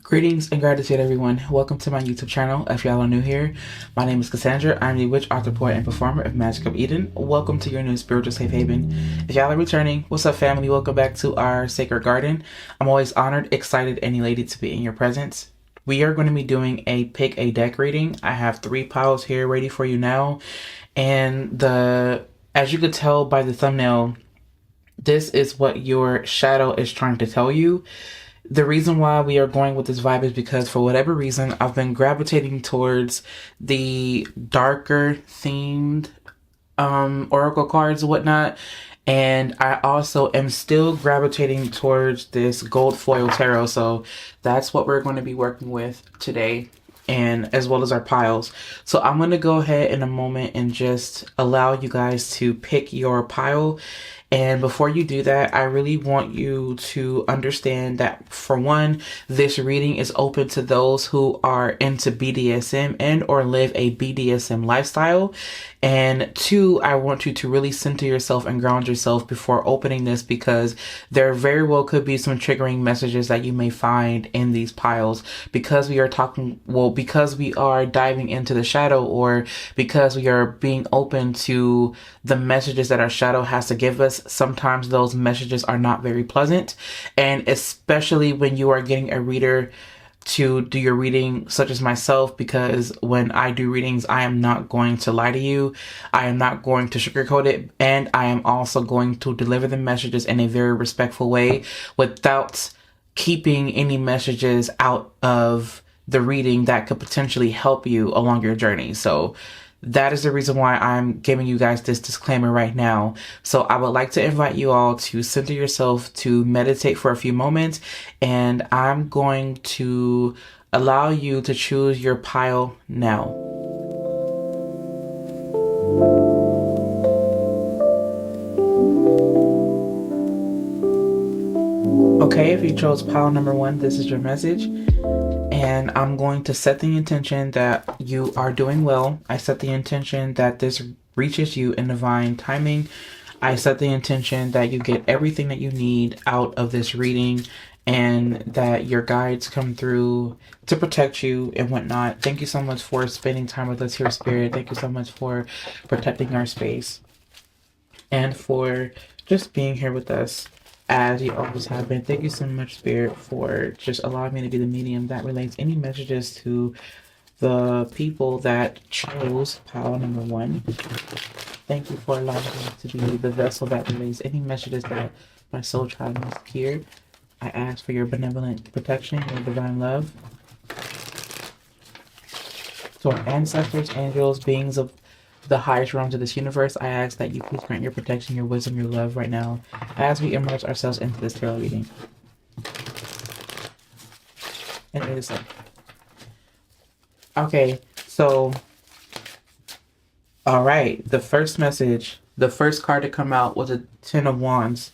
Greetings and gratitude, everyone. Welcome to my YouTube channel. If y'all are new here, my name is Cassandra. I'm the witch, author, poet, and performer of Magic of Eden. Welcome to your new spiritual safe haven. If y'all are returning, what's up, family? Welcome back to our sacred garden. I'm always honored, excited, and elated to be in your presence. We are going to be doing a pick a deck reading. I have 3 piles here ready for you now. And as you could tell by the thumbnail, this is what your shadow is trying to tell you. The reason why we are going with this vibe is because for whatever reason, I've been gravitating towards the darker themed oracle cards and whatnot. And I also am still gravitating towards this gold foil tarot. So that's what we're going to be working with today, and as well as our piles. So I'm going to go ahead in a moment and just allow you guys to pick your pile. And before you do that, I really want you to understand that, for one, this reading is open to those who are into BDSM and or live a BDSM lifestyle. And 2, I want you to really center yourself and ground yourself before opening this, because there very well could be some triggering messages that you may find in these piles, because we are because we are diving into the shadow, or because we are being open to the messages that our shadow has to give us. Sometimes those messages are not very pleasant, and especially when you are getting a reader to do your reading, such as myself, because when I do readings, I am not going to lie to you. I am not going to sugarcoat it, and I am also going to deliver the messages in a very respectful way without keeping any messages out of the reading that could potentially help you along your journey. So that is the reason why I'm giving you guys this disclaimer right now. So I would like to invite you all to center yourself, to meditate for a few moments, and I'm going to allow you to choose your pile now. Okay, if you chose pile number 1, this is your message. And I'm going to set the intention that you are doing well. I set the intention that this reaches you in divine timing. I set the intention that you get everything that you need out of this reading, and that your guides come through to protect you and whatnot. Thank you so much for spending time with us here, Spirit. Thank you so much for protecting our space and for just being here with us, as you always have been. Thank you so much, Spirit, for just allowing me to be the medium that relates any messages to the people that chose pile number 1. Thank you for allowing me to be the vessel that relays any messages that my soul child must hear. I ask for your benevolent protection, your divine love. To our ancestors, angels, beings of the highest realms of this universe, I ask that you please grant your protection, your wisdom, your love right now as we immerse ourselves into this tarot reading. And it is so. Okay, so, all right, the first message, the first card to come out was a 10 of Wands.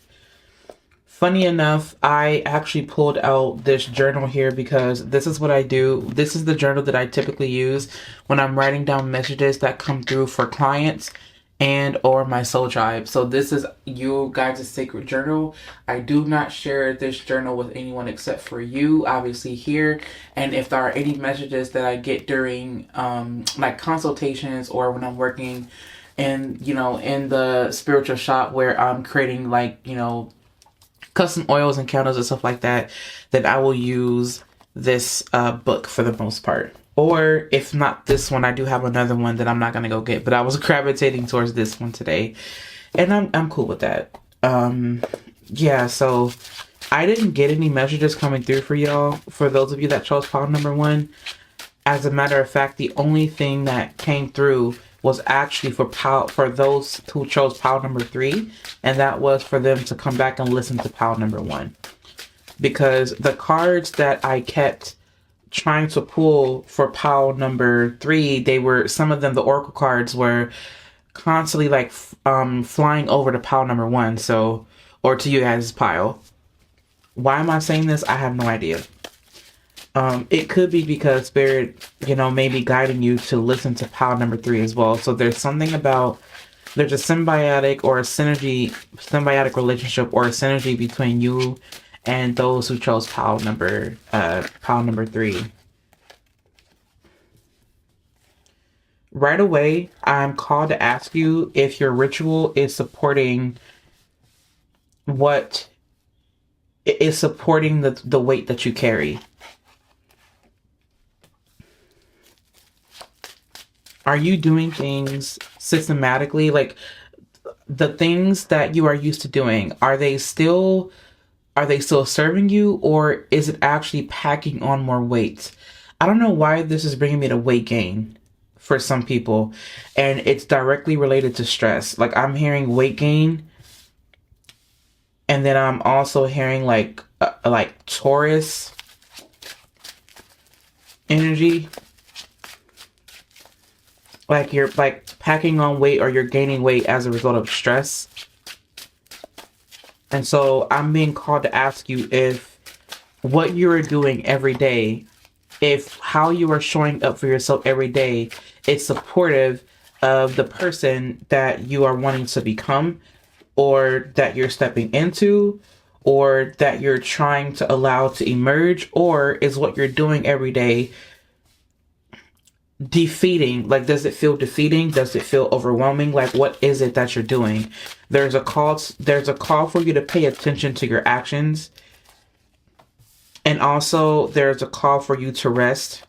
Funny enough, I actually pulled out this journal here because this is what I do. This is the journal that I typically use when I'm writing down messages that come through for clients and or my soul tribe. So this is you guys' sacred journal. I do not share this journal with anyone except for you, obviously, here. And if there are any messages that I get during like consultations, or when I'm working in the spiritual shop where I'm creating custom oils and candles and stuff like that, then I will use this book for the most part. Or if not this one, I do have another one that I'm not gonna go get, but I was gravitating towards this one today, and I'm cool with that. Yeah, so I didn't get any messages coming through for y'all, for those of you that chose pile number 1. As a matter of fact, the only thing that came through was actually for those who chose pile number 3, and that was for them to come back and listen to pile number 1. Because the cards that I kept trying to pull for pile number 3, some of them, the oracle cards, were constantly flying over to pile number 1, so, or to you guys' pile. Why am I saying this? I have no idea. It could be because Spirit, may be guiding you to listen to pile number 3 as well. So there's something about, there's a symbiotic relationship or a synergy between you and those who chose pile number 3. Right away, I'm called to ask you if your ritual is supporting what is supporting the weight that you carry. Are you doing things systematically? Like, the things that you are used to doing, are they still serving you, or is it actually packing on more weight? I don't know why this is bringing me to weight gain for some people, and it's directly related to stress. Like, I'm hearing weight gain, and then I'm also hearing like Taurus energy. Like, you're like packing on weight, or you're gaining weight as a result of stress. And so I'm being called to ask you if what you are doing every day, if how you are showing up for yourself every day is supportive of the person that you are wanting to become, or that you're stepping into, or that you're trying to allow to emerge, or is what you're doing every day defeating? Like, does it feel defeating? Does it feel overwhelming? Like, what is it that you're doing? There's a call for you to pay attention to your actions, and also there's a call for you to rest.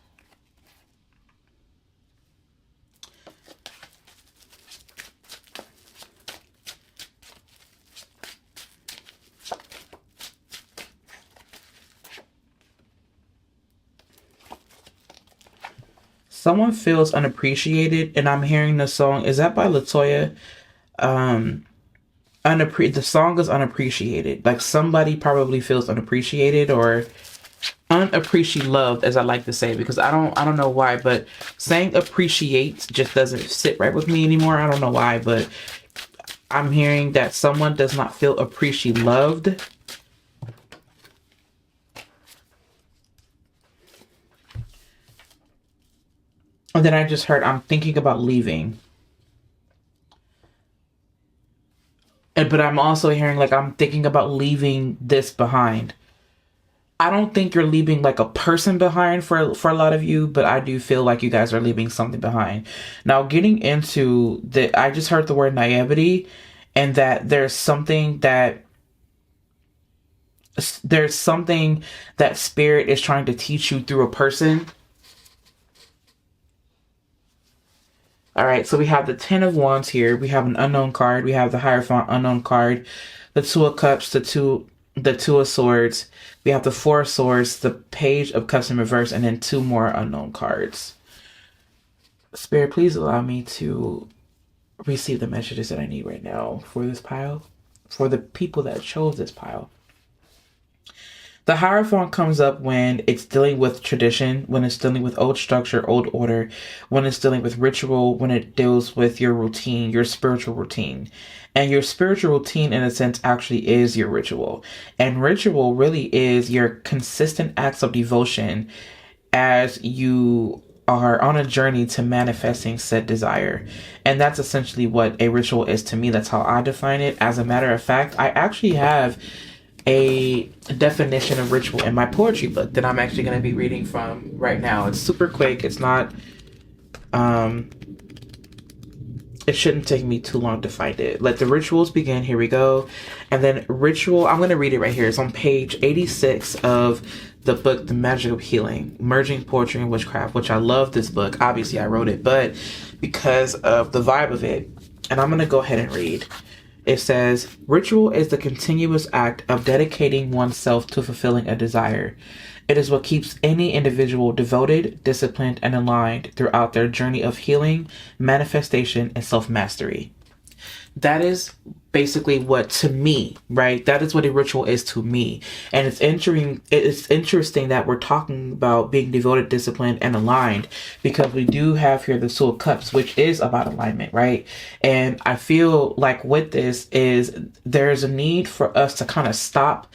Someone feels unappreciated, and I'm hearing the song. Is that by Latoya? The song is unappreciated. Like, somebody probably feels unappreciated, or unappreciated loved, as I like to say, because I don't know why, but saying appreciate just doesn't sit right with me anymore. I don't know why, but I'm hearing that someone does not feel appreciated loved. And then I just heard, I'm thinking about leaving. But I'm also hearing, like, I'm thinking about leaving this behind. I don't think you're leaving like a person behind for a lot of you, but I do feel like you guys are leaving something behind. Now, getting into I just heard the word naivety, and that there's something that spirit is trying to teach you through a person. All right, so we have the 10 of Wands here. We have an unknown card. We have the Hierophant unknown card, the 2 of Cups, the 2 of Swords. We have the 4 of Swords, the Page of Cups in reverse, and then 2 more unknown cards. Spirit, please allow me to receive the messages that I need right now for this pile, for the people that chose this pile. The Hierophant comes up when it's dealing with tradition, when it's dealing with old structure, old order, when it's dealing with ritual, when it deals with your routine, your spiritual routine. And your spiritual routine, in a sense, actually is your ritual. And ritual really is your consistent acts of devotion as you are on a journey to manifesting said desire. And that's essentially what a ritual is to me. That's how I define it. As a matter of fact, I actually have a definition of ritual in my poetry book that I'm actually going to be reading from right now. It's super quick. It's not, it shouldn't take me too long to find it. Let the rituals begin. Here we go. And then ritual, I'm going to read it right here. It's on page 86 of the book, The Magic of Healing, Merging Poetry and Witchcraft, which I love this book. Obviously, I wrote it, but because of the vibe of it, and I'm going to go ahead and read. It says, ritual is the continuous act of dedicating oneself to fulfilling a desire. It is what keeps any individual devoted, disciplined, and aligned throughout their journey of healing, manifestation, and self-mastery. That is basically what, to me, right? That is what a ritual is to me. And it's interesting that we're talking about being devoted, disciplined, and aligned, because we do have here the 2 of Cups, which is about alignment, right? And I feel like with this there's a need for us to kind of stop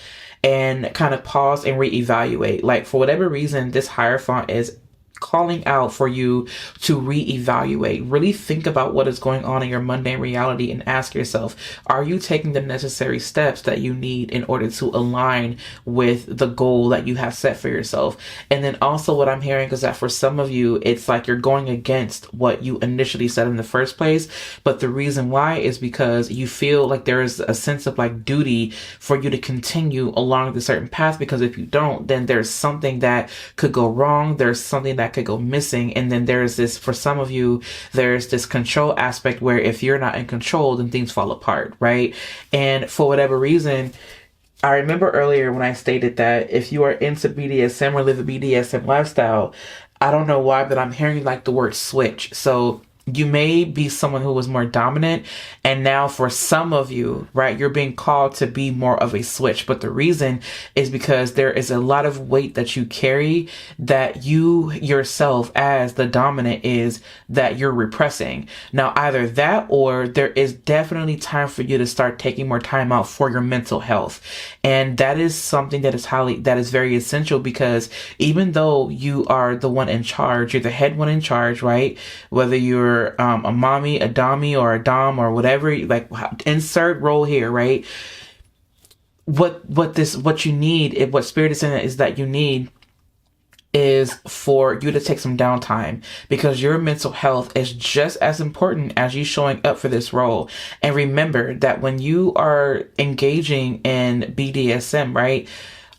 and kind of pause and reevaluate. Like, for whatever reason, this Hierophant is calling out for you to reevaluate. Really think about what is going on in your mundane reality and ask yourself, are you taking the necessary steps that you need in order to align with the goal that you have set for yourself? And then also what I'm hearing is that for some of you, it's like you're going against what you initially said in the first place. But the reason why is because you feel like there is a sense of like duty for you to continue along the certain path, because if you don't, then there's something that could go wrong. There's something that could go missing. And then there's this, for some of you, there's this control aspect where if you're not in control, then things fall apart, right? And for whatever reason, I remember earlier when I stated that if you are into BDSM or live a BDSM lifestyle, I don't know why, but I'm hearing like the word switch. So you may be someone who was more dominant, and now for some of you, right, you're being called to be more of a switch. But the reason is because there is a lot of weight that you carry that you yourself as the dominant is that you're repressing. Now, either that or there is definitely time for you to start taking more time out for your mental health. And that is something that is very essential, because even though you are the one in charge, you're the head one in charge, right? Whether you're a mommy, a dommy, or a dom, or whatever, like insert role here, right? What you need, what spirit is saying is that you need is for you to take some downtime, because your mental health is just as important as you showing up for this role. And remember that when you are engaging in BDSM, right,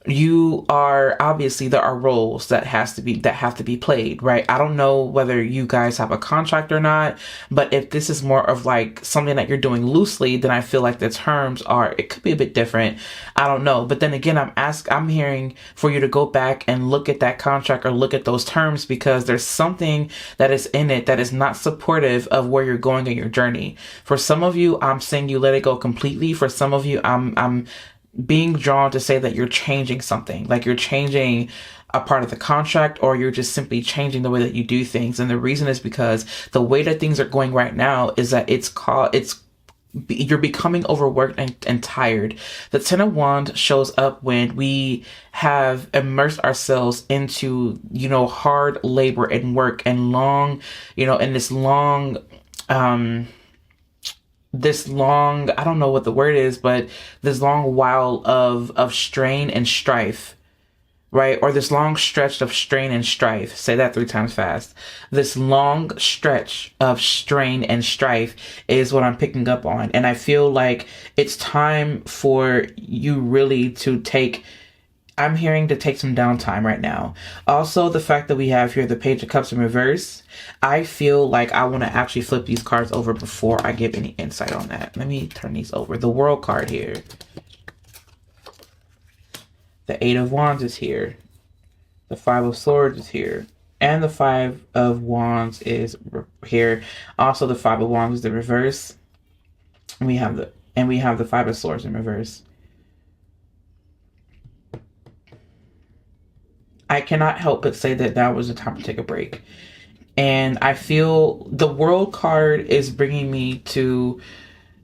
you are obviously, there are roles that have to be played, right? I don't know whether you guys have a contract or not, but if this is more of like something that you're doing loosely, then I feel like the terms it could be a bit different. I don't know. But then again, I'm hearing for you to go back and look at that contract or look at those terms, because there's something that is in it that is not supportive of where you're going in your journey. For some of you, I'm saying you let it go completely. For some of you, I'm being drawn to say that you're changing something, like you're changing a part of the contract, or you're just simply changing the way that you do things. And the reason is because the way that things are going right now is that you're becoming overworked and tired. The Ten of Wands shows up when we have immersed ourselves into, hard labor and work and long, in this long, I don't know what the word is, but this long while of strain and strife, right? Or this long stretch of strain and strife. Say that 3 times fast. This long stretch of strain and strife is what I'm picking up on. And I feel like it's time for you really I'm hearing to take some downtime right now. Also, the fact that we have here the Page of Cups in reverse, I feel like I want to actually flip these cards over before I give any insight on that. Let me turn these over. The World card here. The Eight of Wands is here. The Five of Swords is here. And the Five of Wands is here. Also, the Five of Wands is the reverse. And we have the Five of Swords in reverse. I cannot help but say that that was the time to take a break. And I feel the World card is bringing me to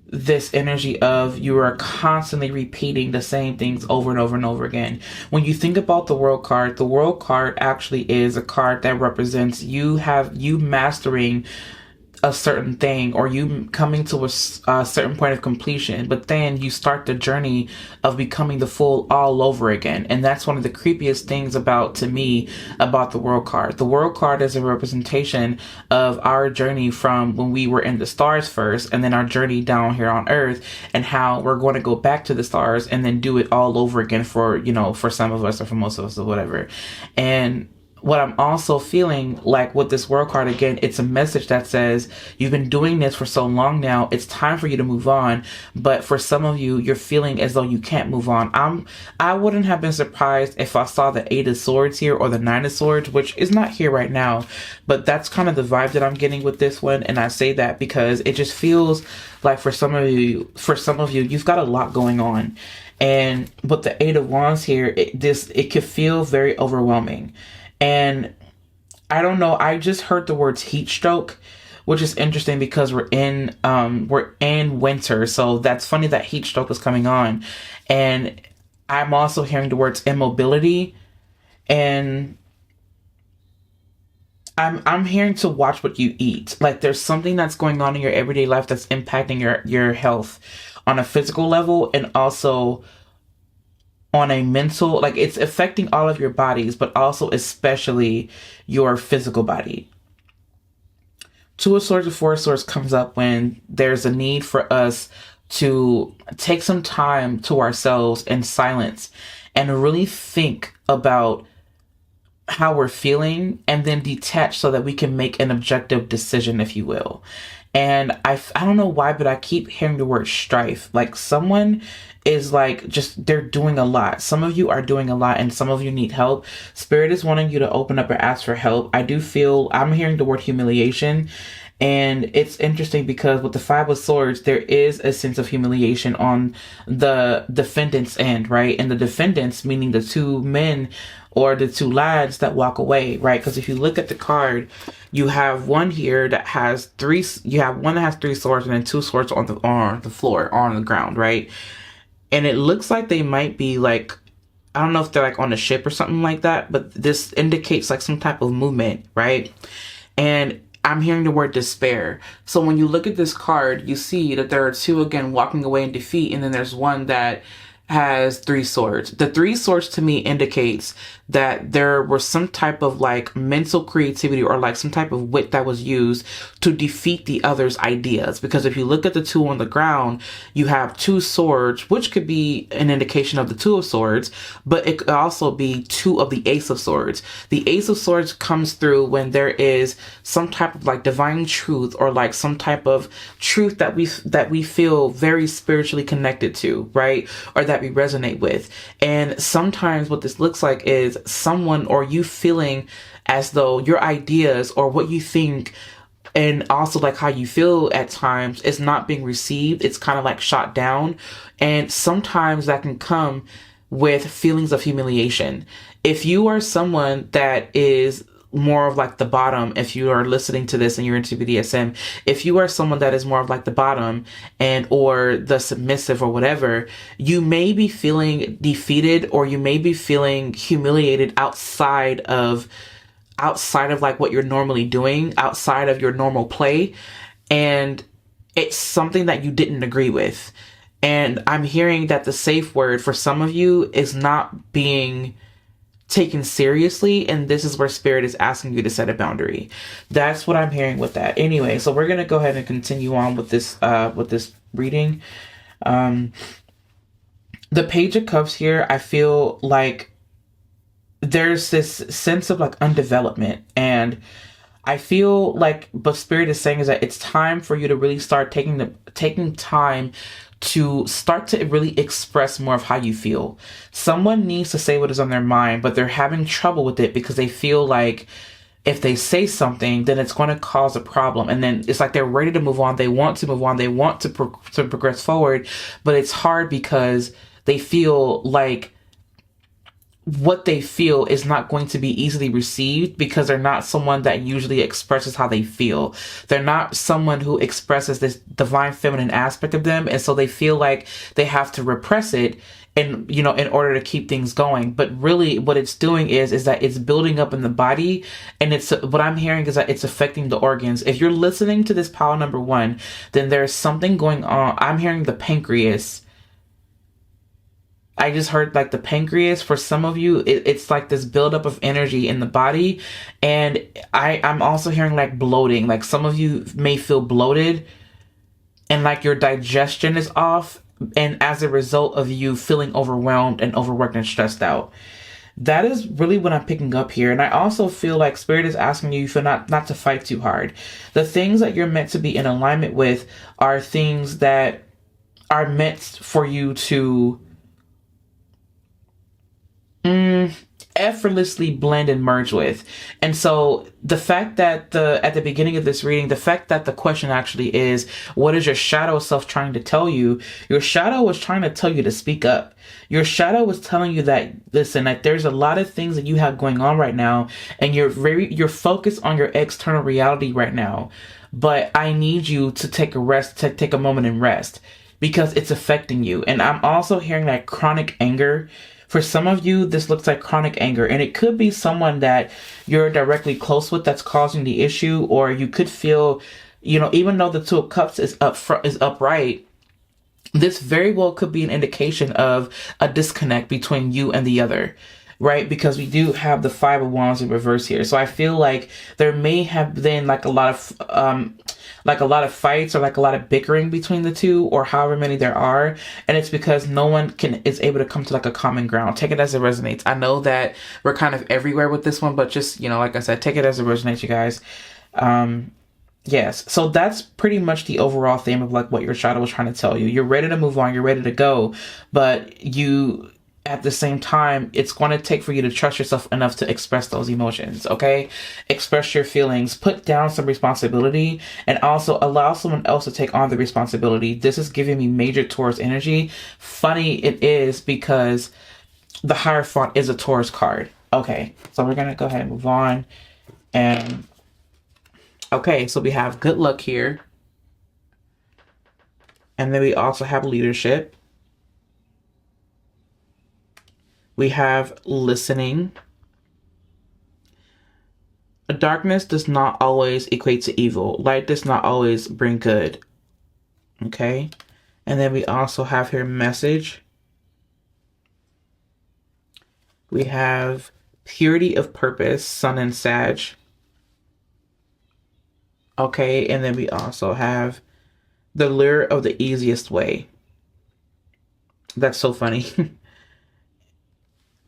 this energy of you are constantly repeating the same things over and over and over again. When you think about the World card actually is a card that represents you mastering a certain thing, or you coming to a certain point of completion, but then you start the journey of becoming the full all over again. And that's one of the creepiest things about the World card. The World card is a representation of our journey from when we were in the stars first, and then our journey down here on Earth, and how we're going to go back to the stars and then do it all over again for some of us, or for most of us, or whatever. And what I'm also feeling like with this World card, again, it's a message that says you've been doing this for so long now, it's time for you to move on. But for some of you, you're feeling as though you can't move on. I wouldn't have been surprised if I saw the Eight of Swords here, or the Nine of Swords, which is not here right now, but that's kind of the vibe that I'm getting with this one. And I say that because it just feels like for some of you, you've got a lot going on. And with the Eight of Wands here, it could feel very overwhelming. And I don't know, I just heard the words heat stroke, which is interesting because we're in winter. So that's funny that heat stroke is coming on. And I'm also hearing the words immobility. And I'm hearing to watch what you eat. Like there's something that's going on in your everyday life that's impacting your health on a physical level and also on a mental, like it's affecting all of your bodies, but also especially your physical body. Two of Swords and Four of Swords comes up when there's a need for us to take some time to ourselves in silence and really think about how we're feeling and then detach so that we can make an objective decision, if you will. And I don't know why, but I keep hearing the word strife. Like someone is like, just, they're doing a lot. Some of you are doing a lot and some of you need help. Spirit is wanting you to open up and ask for help. I'm hearing the word humiliation. And it's interesting because with the Five of Swords, there is a sense of humiliation on the defendant's end, right? And the defendants, meaning the two men or the two lads that walk away, right? Because if you look at the card, you have one here that has three. You have one that has three swords, and then two swords on the floor or on the ground, right? And it looks like they might be like, I don't know if they're like on a ship or something like that, but this indicates like some type of movement, right? And I'm hearing the word despair. So when you look at this card, you see that there are two again walking away in defeat, and then there's one that has three swords. The three swords to me indicates that there was some type of like mental creativity or like some type of wit that was used to defeat the other's ideas. Because if you look at the two on the ground, you have two swords, which could be an indication of the Two of Swords, but it could also be two of the Ace of Swords. The Ace of Swords comes through when there is some type of like divine truth or like some type of truth that we feel very spiritually connected to, right? Or that we resonate with. And sometimes what this looks like is someone or you feeling as though your ideas or what you think and also like how you feel at times is not being received. It's kind of like shot down. And sometimes that can come with feelings of humiliation. If you are someone that is more of like the bottom, if you are listening to this and you're into BDSM, if you are someone that is more of like the bottom and or the submissive or whatever, you may be feeling defeated or you may be feeling humiliated outside of like what you're normally doing, outside of your normal play, and it's something that you didn't agree with. And I'm hearing that the safe word for some of you is not being taken seriously, and this is where Spirit is asking you to set a boundary. That's what I'm hearing with that. Anyway, so we're gonna go ahead and continue on with this reading. The Page of Cups here, I feel like there's this sense of like undevelopment, and I feel like what Spirit is saying is that it's time for you to really start taking time to start to really express more of how you feel. Someone needs to say what is on their mind, but they're having trouble with it because they feel like if they say something, then it's going to cause a problem. And then it's like they're ready to move on. They want to move on. They want to progress forward, but it's hard because they feel like what they feel is not going to be easily received because they're not someone that usually expresses how they feel. They're not someone who expresses this divine feminine aspect of them. And so they feel like they have to repress it and, in order to keep things going. But really what it's doing is that it's building up in the body. And what I'm hearing is that it's affecting the organs. If you're listening to this pile number one, then there's something going on. I'm hearing the pancreas. I just heard like the pancreas. For some of you, it's like this buildup of energy in the body. And I'm also hearing like bloating. Like some of you may feel bloated and like your digestion is off. And as a result of you feeling overwhelmed and overworked and stressed out. That is really what I'm picking up here. And I also feel like Spirit is asking you for not to fight too hard. The things that you're meant to be in alignment with are things that are meant for you to effortlessly blend and merge with. And so the fact that at the beginning of this reading, the fact that the question actually is, what is your shadow self trying to tell you? Your shadow was trying to tell you to speak up. Your shadow was telling you that, listen, that there's a lot of things that you have going on right now, and you're focused on your external reality right now. But I need you to take a moment and rest because it's affecting you. And I'm also hearing that chronic anger For some of you, this looks like chronic anger, and it could be someone that you're directly close with that's causing the issue, or you could feel, even though the Two of Cups is upright, this very well could be an indication of a disconnect between you and the other, right? Because we do have the Five of Wands in reverse here. So I feel like there may have been like a lot of fights or like a lot of bickering between the two, or however many there are. And it's because no one is able to come to like a common ground. Take it as it resonates. I know that we're kind of everywhere with this one, but just, like I said, take it as it resonates, you guys. Yes, so that's pretty much the overall theme of like what your shadow was trying to tell you. You're ready to move on, you're ready to go, but you, at the same time, it's going to take for you to trust yourself enough to express those emotions, okay? Express your feelings, put down some responsibility, and also allow someone else to take on the responsibility. This is giving me major Taurus energy. Funny it is because the Hierophant is a Taurus card. Okay, so we're going to go ahead and move on. And okay, so we have good luck here. And then we also have leadership. We have listening. Darkness does not always equate to evil. Light does not always bring good. Okay. And then we also have here message. We have purity of purpose, Sun and Sag. Okay, and then we also have the lure of the easiest way. That's so funny.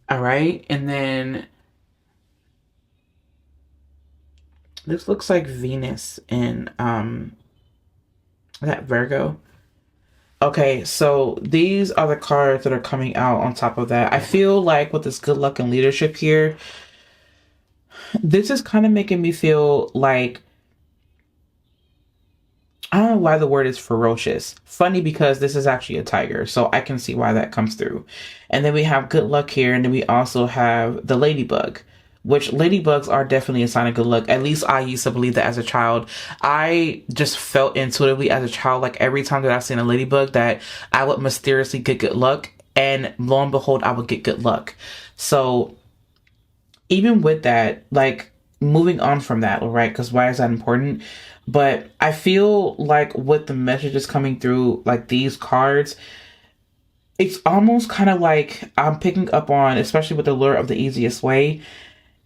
All right, and then this looks like Venus in that Virgo. Okay, so these are the cards that are coming out on top of that. I feel like with this good luck and leadership here, this is kind of making me feel like, I don't know why the word is ferocious. Funny because this is actually a tiger, so I can see why that comes through. And then we have good luck here, and then we also have the ladybug, which ladybugs are definitely a sign of good luck. At least I used to believe that as a child. I just felt intuitively as a child, like every time that I've seen a ladybug, that I would mysteriously get good luck, and lo and behold, I would get good luck. So even with that, like moving on from that, right? Because why is that important? But I feel like with the messages coming through, like these cards, it's almost kind of like I'm picking up on, especially with the lure of the easiest way,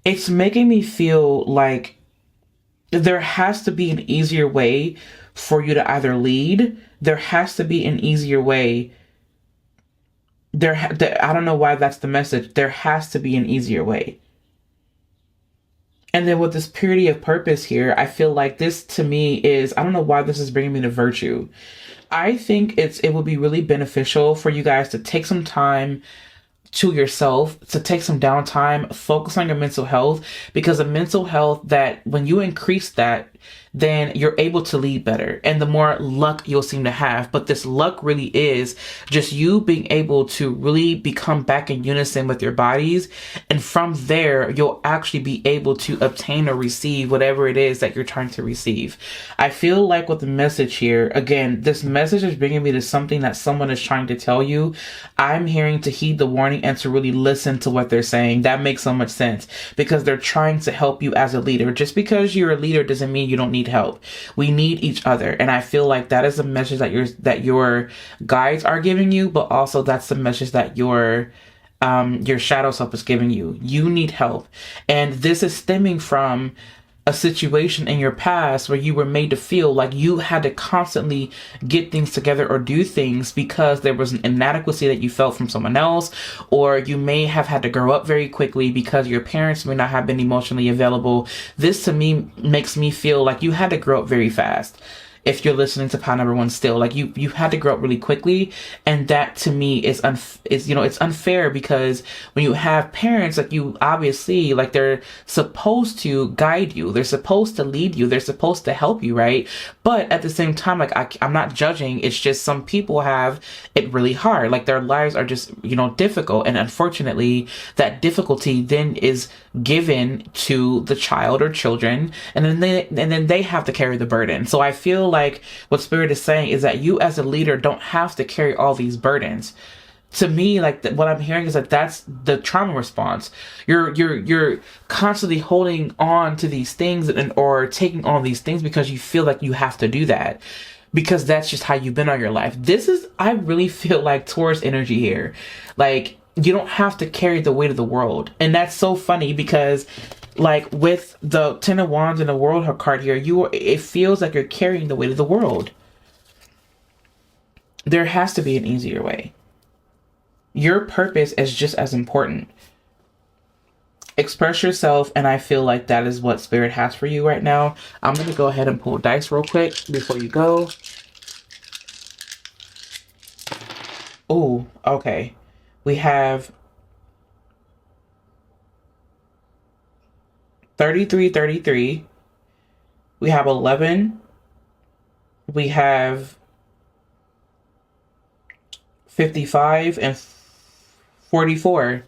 it's making me feel like there has to be an easier way for you to either lead. There has to be an easier way. I don't know why that's the message. There has to be an easier way. And then with this purity of purpose here, I feel like this to me is, I don't know why this is bringing me to virtue. I think it would be really beneficial for you guys to take some time to yourself, to take some downtime, focus on your mental health, because the mental health, that when you increase that, then you're able to lead better and the more luck you'll seem to have. But this luck really is just you being able to really become back in unison with your bodies. And from there, you'll actually be able to obtain or receive whatever it is that you're trying to receive. I feel like with the message here, again, this message is bringing me to something that someone is trying to tell you. I'm hearing to heed the warning and to really listen to what they're saying. That makes so much sense because they're trying to help you as a leader. Just because you're a leader doesn't mean you don't need help. We need each other. And I feel like that is a message that your guides are giving you, but also that's the message that your shadow self is giving you. You need help. And this is stemming from a situation in your past where you were made to feel like you had to constantly get things together or do things because there was an inadequacy that you felt from someone else, or you may have had to grow up very quickly because your parents may not have been emotionally available. This to me makes me feel like you had to grow up very fast. If you're listening to pile number one still, like you had to grow up really quickly. And that to me is it's unfair because when you have parents, like you obviously, like they're supposed to guide you. They're supposed to lead you. They're supposed to help you, right? But at the same time, like I'm not judging. It's just some people have it really hard. Like their lives are just, difficult. And unfortunately, that difficulty then is given to the child or children. And then they have to carry the burden. So I feel like what Spirit is saying is that you as a leader don't have to carry all these burdens. to me, like what I'm hearing is that that's the trauma response. You're constantly holding on to these things or taking on these things because you feel like you have to do that, because that's just how you've been on your life. I really feel like Taurus energy here. Like, you don't have to carry the weight of the world. And that's so funny because, like, with the Ten of Wands and the World card here, it feels like you're carrying the weight of the world. There has to be an easier way. Your purpose is just as important. Express yourself, and I feel like that is what Spirit has for you right now. I'm going to go ahead and pull dice real quick before you go. Oh, okay. We have 33. We have 11. We have 55 and 44.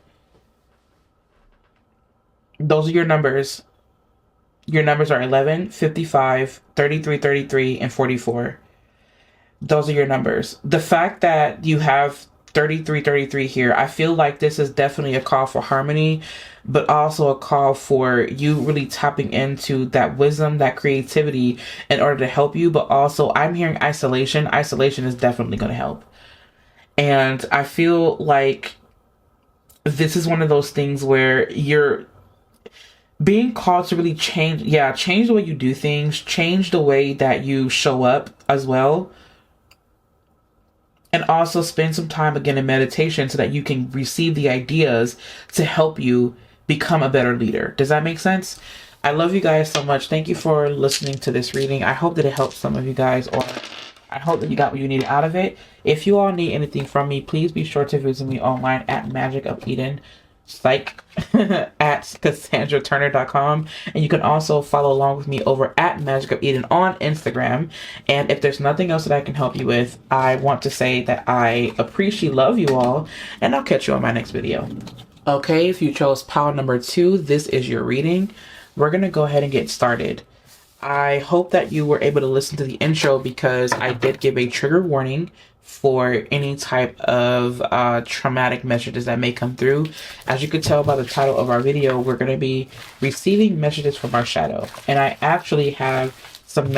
Those are your numbers. Your numbers are 11, 55, 33, and 44. Those are your numbers. The fact that you have 33 here, I feel like this is definitely a call for harmony, but also a call for you really tapping into that wisdom, that creativity in order to help you. But also, I'm hearing isolation. Isolation is definitely going to help. And I feel like this is one of those things where you're being called to really change the way you do things, change the way that you show up as well. And also spend some time again in meditation so that you can receive the ideas to help you become a better leader. Does that make sense? I love you guys so much. Thank you for listening to this reading. I hope that it helped some of you guys, or I hope that you got what you needed out of it. If you all need anything from me, please be sure to visit me online at Magic of Eden. Psych at CassandraTurner.com, and you can also follow along with me over at Magic of Eden on Instagram. And if there's nothing else that I can help you with, I want to say that I appreciate, love you all, and I'll catch you on my next video. Okay, if you chose pile number 2, this is your reading. We're gonna go ahead and get started. I hope that you were able to listen to the intro, because I did give a trigger warning for any type of traumatic messages that may come through. As you could tell by the title of our video, we're going to be receiving messages from our shadow. And I actually have some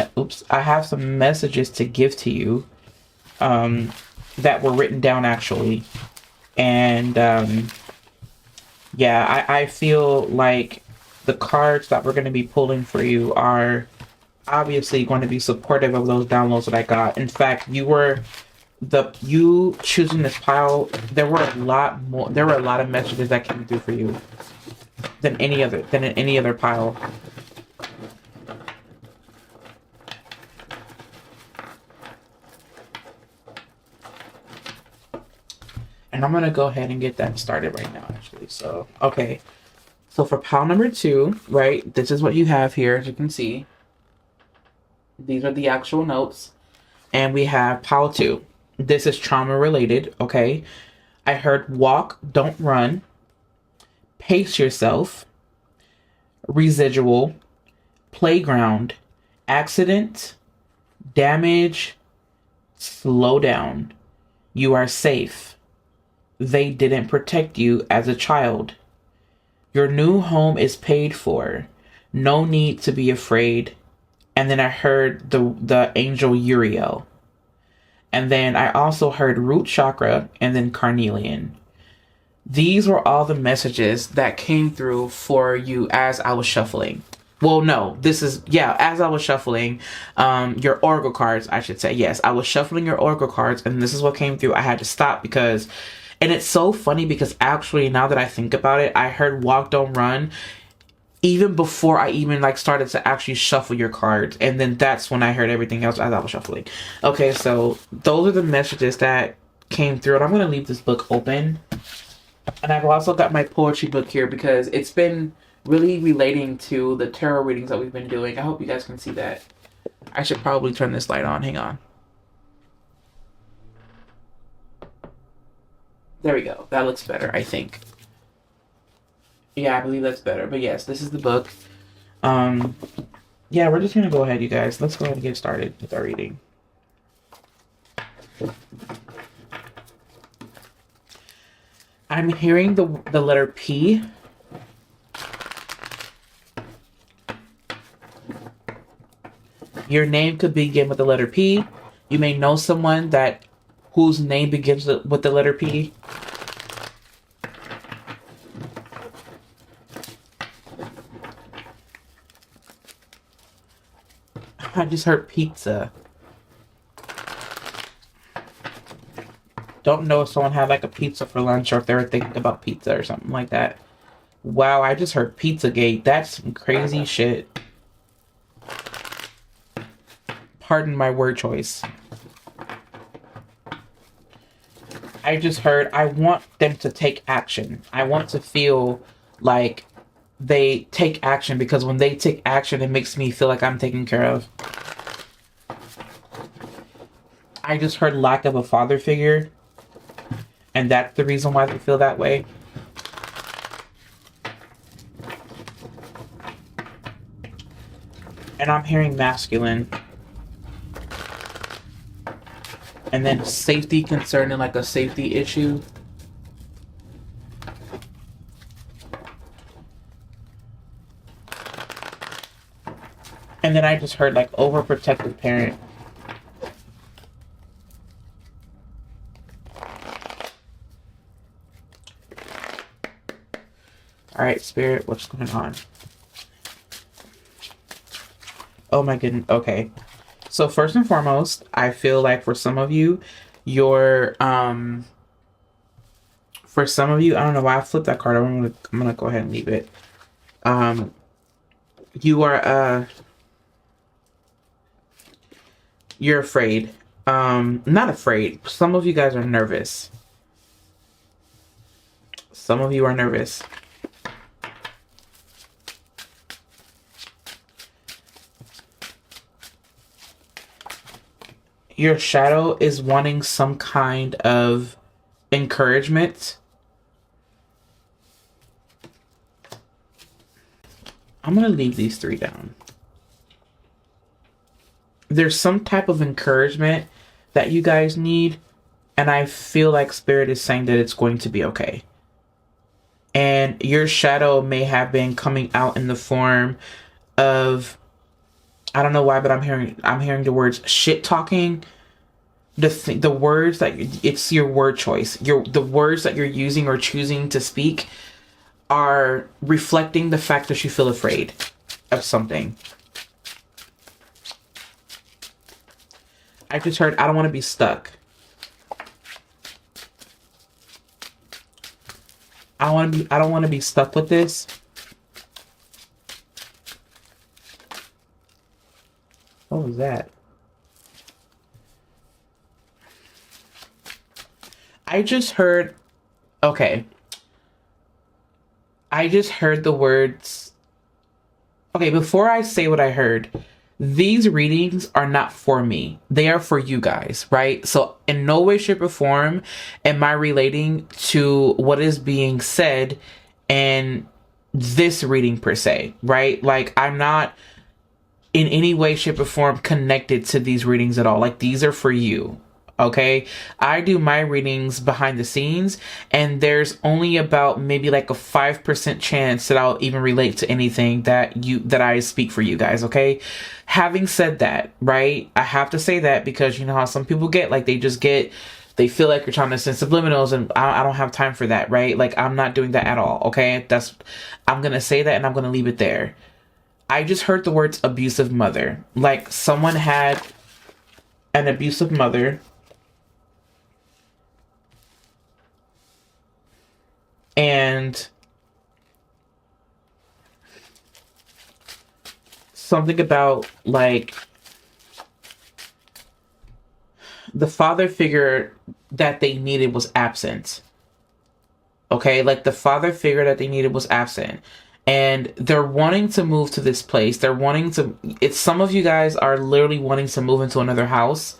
messages to give to you that were written down actually. And I feel like the cards that we're going to be pulling for you are obviously going to be supportive of those downloads that I got. In fact, you choosing this pile, there were a lot of messages that came through for you than in any other pile. And I'm gonna go ahead and get that started right now, actually. So, okay. So for pile number 2, right, this is what you have here, as you can see. These are the actual notes. And we have pile 2. This is trauma related, okay? I heard walk, don't run, pace yourself, residual, playground, accident, damage, slow down. You are safe. They didn't protect you as a child. Your new home is paid for. No need to be afraid. And then I heard the angel Uriel. And then I also heard root chakra and then carnelian. These were all the messages that came through for you as I was shuffling. Well, no, as I was shuffling your oracle cards, I should say. Yes, I was shuffling your oracle cards, and this is what came through. I had to stop because, and it's so funny because actually now that I think about it, I heard walk, don't run even before I even started to actually shuffle your cards. And then that's when I heard everything else as I was shuffling. Okay, so those are the messages that came through. And I'm going to leave this book open. And I've also got my poetry book here because it's been really relating to the tarot readings that we've been doing. I hope you guys can see that. I should probably turn this light on. Hang on. There we go. That looks better, I think. Yeah, I believe that's better. But yes, this is the book. Yeah, we're just going to go ahead, you guys. Let's go ahead and get started with our reading. I'm hearing the letter P. Your name could begin with the letter P. You may know someone whose name begins with the letter P. I just heard pizza. Don't know if someone had like a pizza for lunch or if they were thinking about pizza or something like that. Wow, I just heard Pizzagate. That's some crazy shit. Pardon my word choice. I just heard I want them to take action. I want to feel like they take action, because when they take action, it makes me feel like I'm taken care of. I just heard lack of a father figure, and that's the reason why they feel that way. And I'm hearing masculine. And then safety concerning like a safety issue. And then I just heard like overprotective parent. All right, Spirit, what's going on? Oh my goodness. Okay. So first and foremost, I feel like for some of you, I don't know why I flipped that card. I'm gonna go ahead and leave it. You're afraid. Not afraid. Some of you guys are nervous. Some of you are nervous. Your shadow is wanting some kind of encouragement. I'm going to leave these three down. There's some type of encouragement that you guys need, and I feel like Spirit is saying that it's going to be okay. And your shadow may have been coming out in the form of, I don't know why, but I'm hearing the words shit talking. The words that it's your word choice. The words that you're using or choosing to speak are reflecting the fact that you feel afraid of something. I just heard I don't want to be stuck. I don't want to be stuck with this. What was that? I just heard, okay. I just heard the words. Okay, before I say what I heard, these readings are not for me. They are for you guys, right? So in no way, shape, or form am I relating to what is being said in this reading per se, right? Like, I'm not in any way, shape, or form connected to these readings at all. Like, these are for you. Okay, I do my readings behind the scenes, and there's only about maybe like a 5% chance that I'll even relate to anything that I speak for you guys. Okay, having said that, right, I have to say that because you know how some people get, like, they feel like you're trying to send subliminals, and I don't have time for that, right? Like, I'm not doing that at all. Okay, I'm gonna say that, and I'm gonna leave it there. I just heard the words abusive mother. Like, someone had an abusive mother. And something about, like, the father figure that they needed was absent. Okay, like, the father figure that they needed was absent. And they're wanting to move to this place. Some of you guys are literally wanting to move into another house.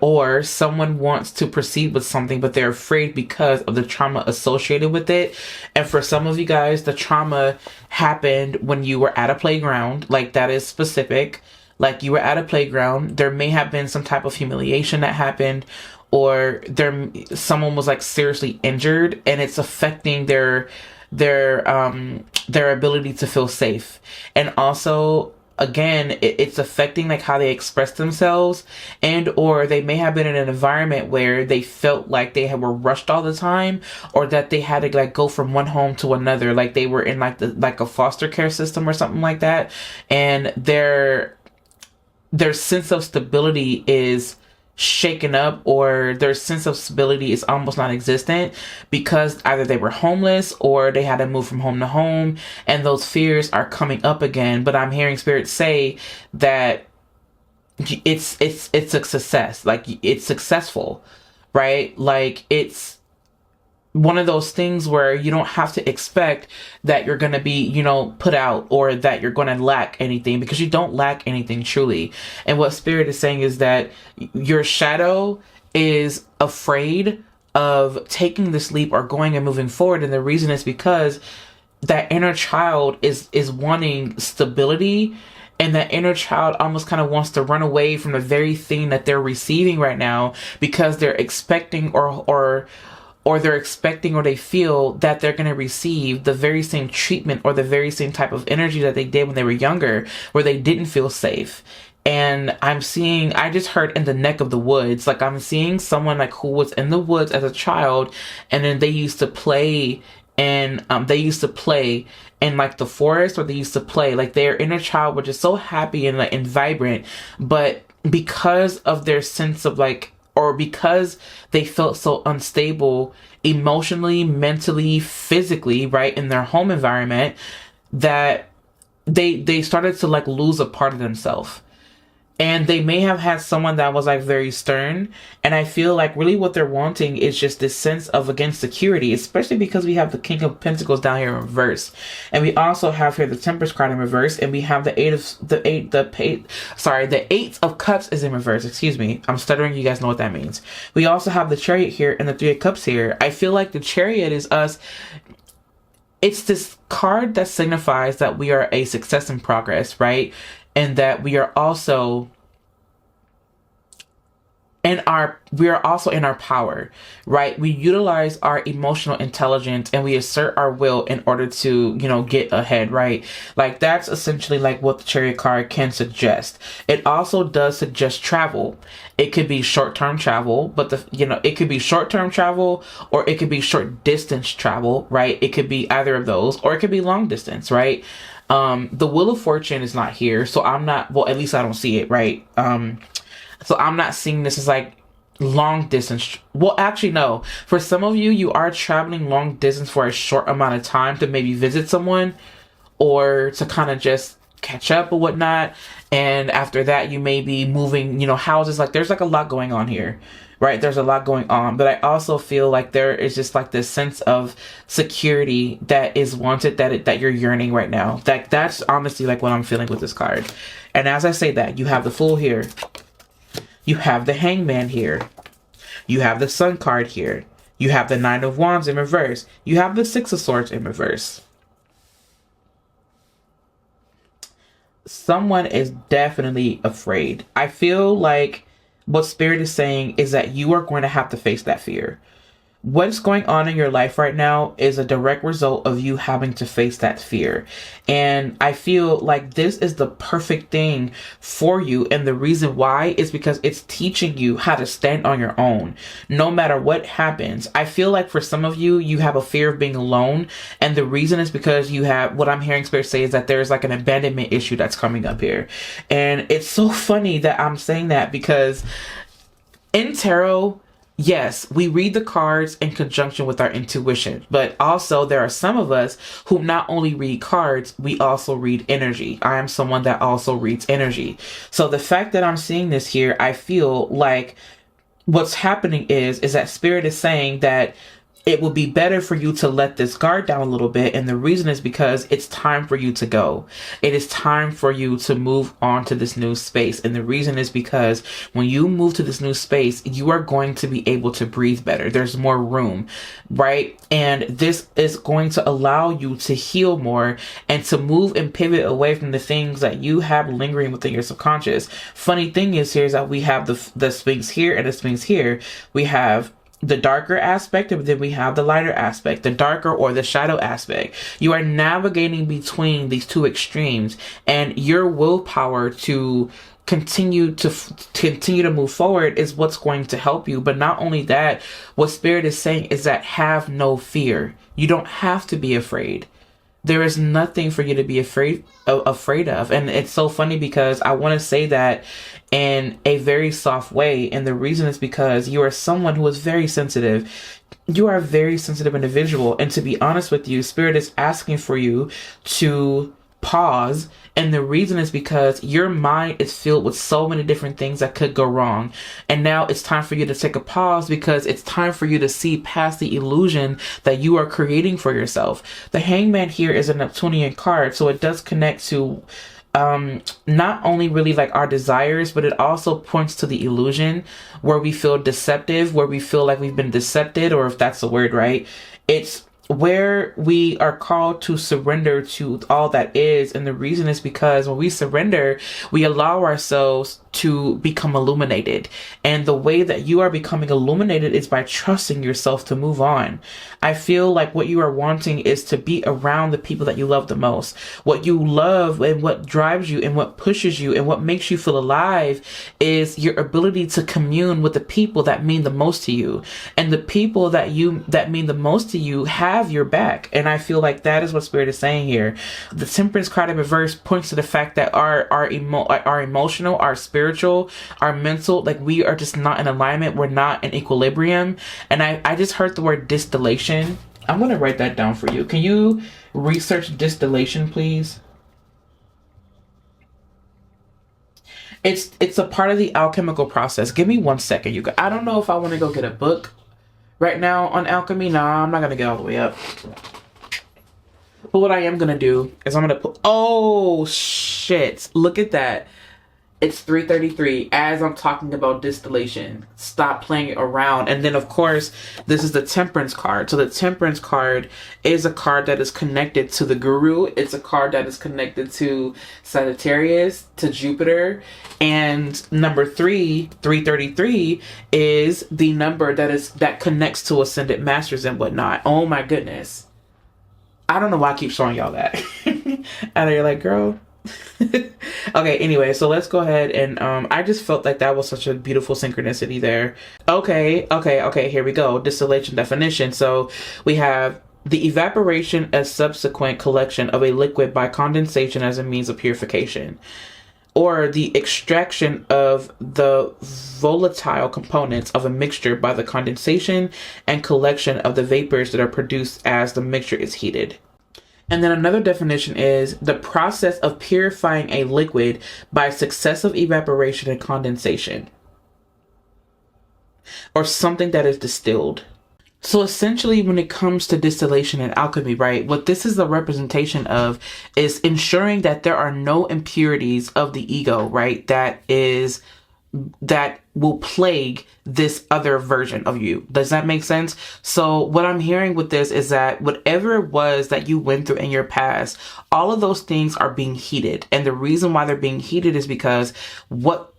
Or someone wants to proceed with something, but they're afraid because of the trauma associated with it. And for some of you guys, the trauma happened when you were at a playground. Like, that is specific. Like, you were at a playground. There may have been some type of humiliation that happened, or someone was like seriously injured, and it's affecting their ability to feel safe. And also, again, it's affecting like how they express themselves, and or they may have been in an environment where they felt like were rushed all the time, or that they had to like go from one home to another, like they were in like a foster care system or something like that, and their sense of stability is shaken up, or their sense of stability is almost non-existent, because either they were homeless or they had to move from home to home, and those fears are coming up again. But I'm hearing spirits say that it's a success, like it's successful, right? Like it's one of those things where you don't have to expect that you're going to be, put out, or that you're going to lack anything, because you don't lack anything truly. And what Spirit is saying is that your shadow is afraid of taking this leap or going and moving forward. And the reason is because that inner child is wanting stability, and that inner child almost kind of wants to run away from the very thing that they're receiving right now, because they're expecting or they're expecting, or they feel that they're going to receive the very same treatment or the very same type of energy that they did when they were younger, where they didn't feel safe. And I just heard in the neck of the woods, like I'm seeing someone like who was in the woods as a child, and then they used to play in like the forest, or they used to play, like their inner child was just so happy and like and vibrant. But because of their sense of like, or because they felt so unstable emotionally, mentally, physically, right, in their home environment, that they started to like lose a part of themselves. And they may have had someone that was like very stern. And I feel like really what they're wanting is just this sense of, again, security, especially because we have the King of Pentacles down here in reverse. And we also have here the Temperance card in reverse. And we have the Eight of Cups is in reverse. Excuse me. I'm stuttering. You guys know what that means. We also have the Chariot here and the Three of Cups here. I feel like the Chariot is us. It's this card that signifies that we are a success in progress, right? And that we are also in our power, right? We utilize our emotional intelligence, and we assert our will in order to, get ahead, right? Like that's essentially like what the Chariot card can suggest. It also does suggest travel. It could be short-term travel, but it could be short-term travel, or it could be short distance travel, right? It could be either of those, or it could be long distance, right? The Wheel of Fortune is not here, so I'm not, well, at least I don't see it, right? So I'm not seeing this as like long distance. Well, actually, no. For some of you, you are traveling long distance for a short amount of time to maybe visit someone, or to kind of just catch up or whatnot. And after that, you may be moving, houses. Like there's like a lot going on here, right? There's a lot going on. But I also feel like there is just like this sense of security that is wanted, that you're yearning right now. That's honestly like what I'm feeling with this card. And as I say that, you have the Fool here. You have the Hangman here. You have the Sun card here. You have the Nine of Wands in reverse. You have the Six of Swords in reverse. Someone is definitely afraid. I feel like what Spirit is saying is that you are going to have to face that fear. What's going on in your life right now is a direct result of you having to face that fear. And I feel like this is the perfect thing for you. And the reason why is because it's teaching you how to stand on your own, no matter what happens. I feel like for some of you, you have a fear of being alone. And the reason is because you have, what I'm hearing Spirit say is that there's like an abandonment issue that's coming up here. And it's so funny that I'm saying that, because in tarot, yes, we read the cards in conjunction with our intuition, but also there are some of us who not only read cards, we also read energy. I am someone that also reads energy. So the fact that I'm seeing this here, I feel like what's happening is that Spirit is saying that it will be better for you to let this guard down a little bit. And the reason is because it's time for you to go. It is time for you to move on to this new space. And the reason is because when you move to this new space, you are going to be able to breathe better. There's more room, right? And this is going to allow you to heal more and to move and pivot away from the things that you have lingering within your subconscious. Funny thing is here is that we have the Sphinx here and the Sphinx here. We have the darker aspect, and then we have the lighter aspect, the darker or the shadow aspect. You are navigating between these two extremes, and your willpower to continue to move forward is what's going to help you. But not only that, what Spirit is saying is that have no fear. You don't have to be afraid. There is nothing for you to be afraid of. And it's so funny because I want to say that in a very soft way. And the reason is because you are someone who is very sensitive. You are a very sensitive individual. And to be honest with you, Spirit is asking for you to pause. And the reason is because your mind is filled with so many different things that could go wrong. And now it's time for you to take a pause, because it's time for you to see past the illusion that you are creating for yourself. The Hangman here is a Neptunian card, so it does connect to not only really like our desires, but it also points to the illusion where we feel deceptive, where we feel like we've been decepted, or if that's the word, right? It's where we are called to surrender to all that is. And the reason is because when we surrender, we allow ourselves to become illuminated. And the way that you are becoming illuminated is by trusting yourself to move on. I feel like what you are wanting is to be around the people that you love the most. What you love and what drives you and what pushes you and what makes you feel alive is your ability to commune with the people that mean the most to you. And the people that mean the most to you have your back. And I feel like that is what Spirit is saying here. The Temperance card in reverse points to the fact that our emotional, our spiritual, our mental, like we are just not in alignment. We're not in equilibrium. And I just heard the word distillation. I'm going to write that down for you. Can you research distillation, please? It's a part of the alchemical process. Give me 1 second, you guys. I don't know if I want to go get a book right now on alchemy. Nah, I'm not going to get all the way up. But what I am going to do is I'm going to put... Oh, shit. Look at that. It's 3:33 as I'm talking about distillation. Stop playing it around. And then, of course, this is the Temperance card. So the Temperance card is a card that is connected to the Guru. It's a card that is connected to Sagittarius, to Jupiter. And number 333, is the number that connects to Ascended Masters and whatnot. Oh my goodness. I don't know why I keep showing y'all that. And you're like, girl... Okay, anyway, so let's go ahead and I just felt like that was such a beautiful synchronicity there. Okay, here we go. Distillation definition. So we have the evaporation as subsequent collection of a liquid by condensation as a means of purification, or the extraction of the volatile components of a mixture by the condensation and collection of the vapors that are produced as the mixture is heated. And then another definition is the process of purifying a liquid by successive evaporation and condensation, or something that is distilled. So essentially, when it comes to distillation and alchemy, right, what this is the representation of is ensuring that there are no impurities of the ego, right, that will plague this other version of you. Does that make sense? So what I'm hearing with this is that whatever it was that you went through in your past, all of those things are being heated. And the reason why they're being heated is because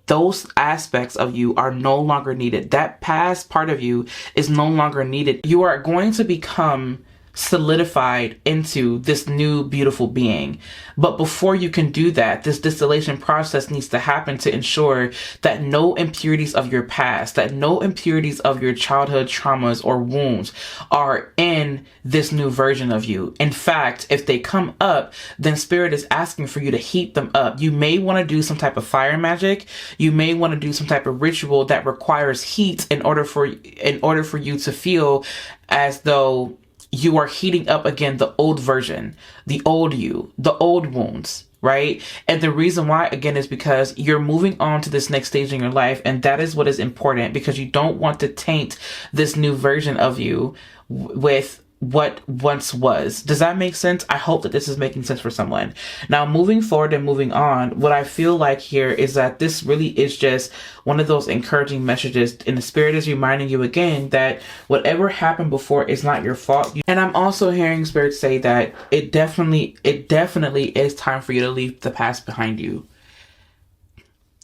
those aspects of you are no longer needed. That past part of you is no longer needed. You are going to become solidified into this new beautiful being. But before you can do that, this distillation process needs to happen to ensure that no impurities of your past, that no impurities of your childhood traumas or wounds are in this new version of you. In fact, if they come up, then Spirit is asking for you to heat them up. You may want to do some type of fire magic. You may want to do some type of ritual that requires heat in order for you to feel as though you are heating up again the old version, the old you, the old wounds, right? And the reason why, again, is because you're moving on to this next stage in your life, and that is what is important, because you don't want to taint this new version of you with what once was. Does that make sense? I hope that this is making sense for someone. Now, moving forward and moving on, what I feel like here is that this really is just one of those encouraging messages, and the spirit is reminding you again that whatever happened before is not your fault. And I'm also hearing spirit say that it definitely is time for you to leave the past behind you.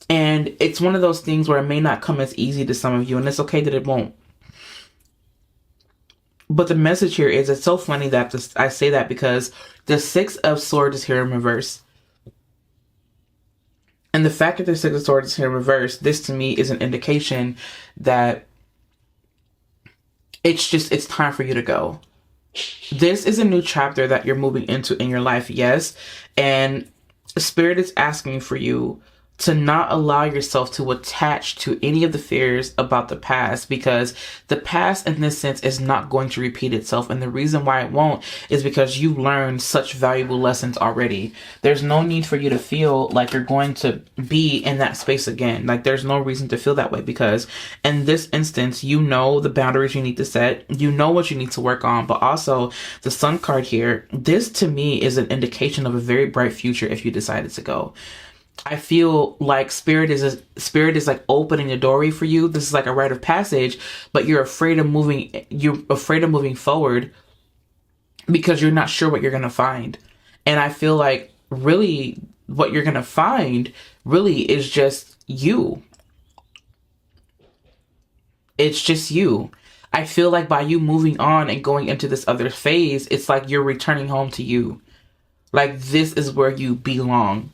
And it's one of those things where it may not come as easy to some of you, and it's okay that it won't. But the message here is, it's so funny that I say that, because the Six of Swords is here in reverse. And the fact that the Six of Swords is here in reverse, this to me is an indication that it's time for you to go. This is a new chapter that you're moving into in your life, yes. And Spirit is asking for you to not allow yourself to attach to any of the fears about the past, because the past in this sense is not going to repeat itself. And the reason why it won't is because you learned such valuable lessons already. There's no need for you to feel like you're going to be in that space again. Like, there's no reason to feel that way, because in this instance, you know the boundaries you need to set, you know what you need to work on. But also the Sun card here, this to me is an indication of a very bright future if you decided to go. I feel like spirit is like opening a doorway for you. This is like a rite of passage, but you're afraid of moving forward because you're not sure what you're going to find. And I feel like really what you're going to find really is just you. It's just you. I feel like by you moving on and going into this other phase, it's like you're returning home to you. Like, this is where you belong.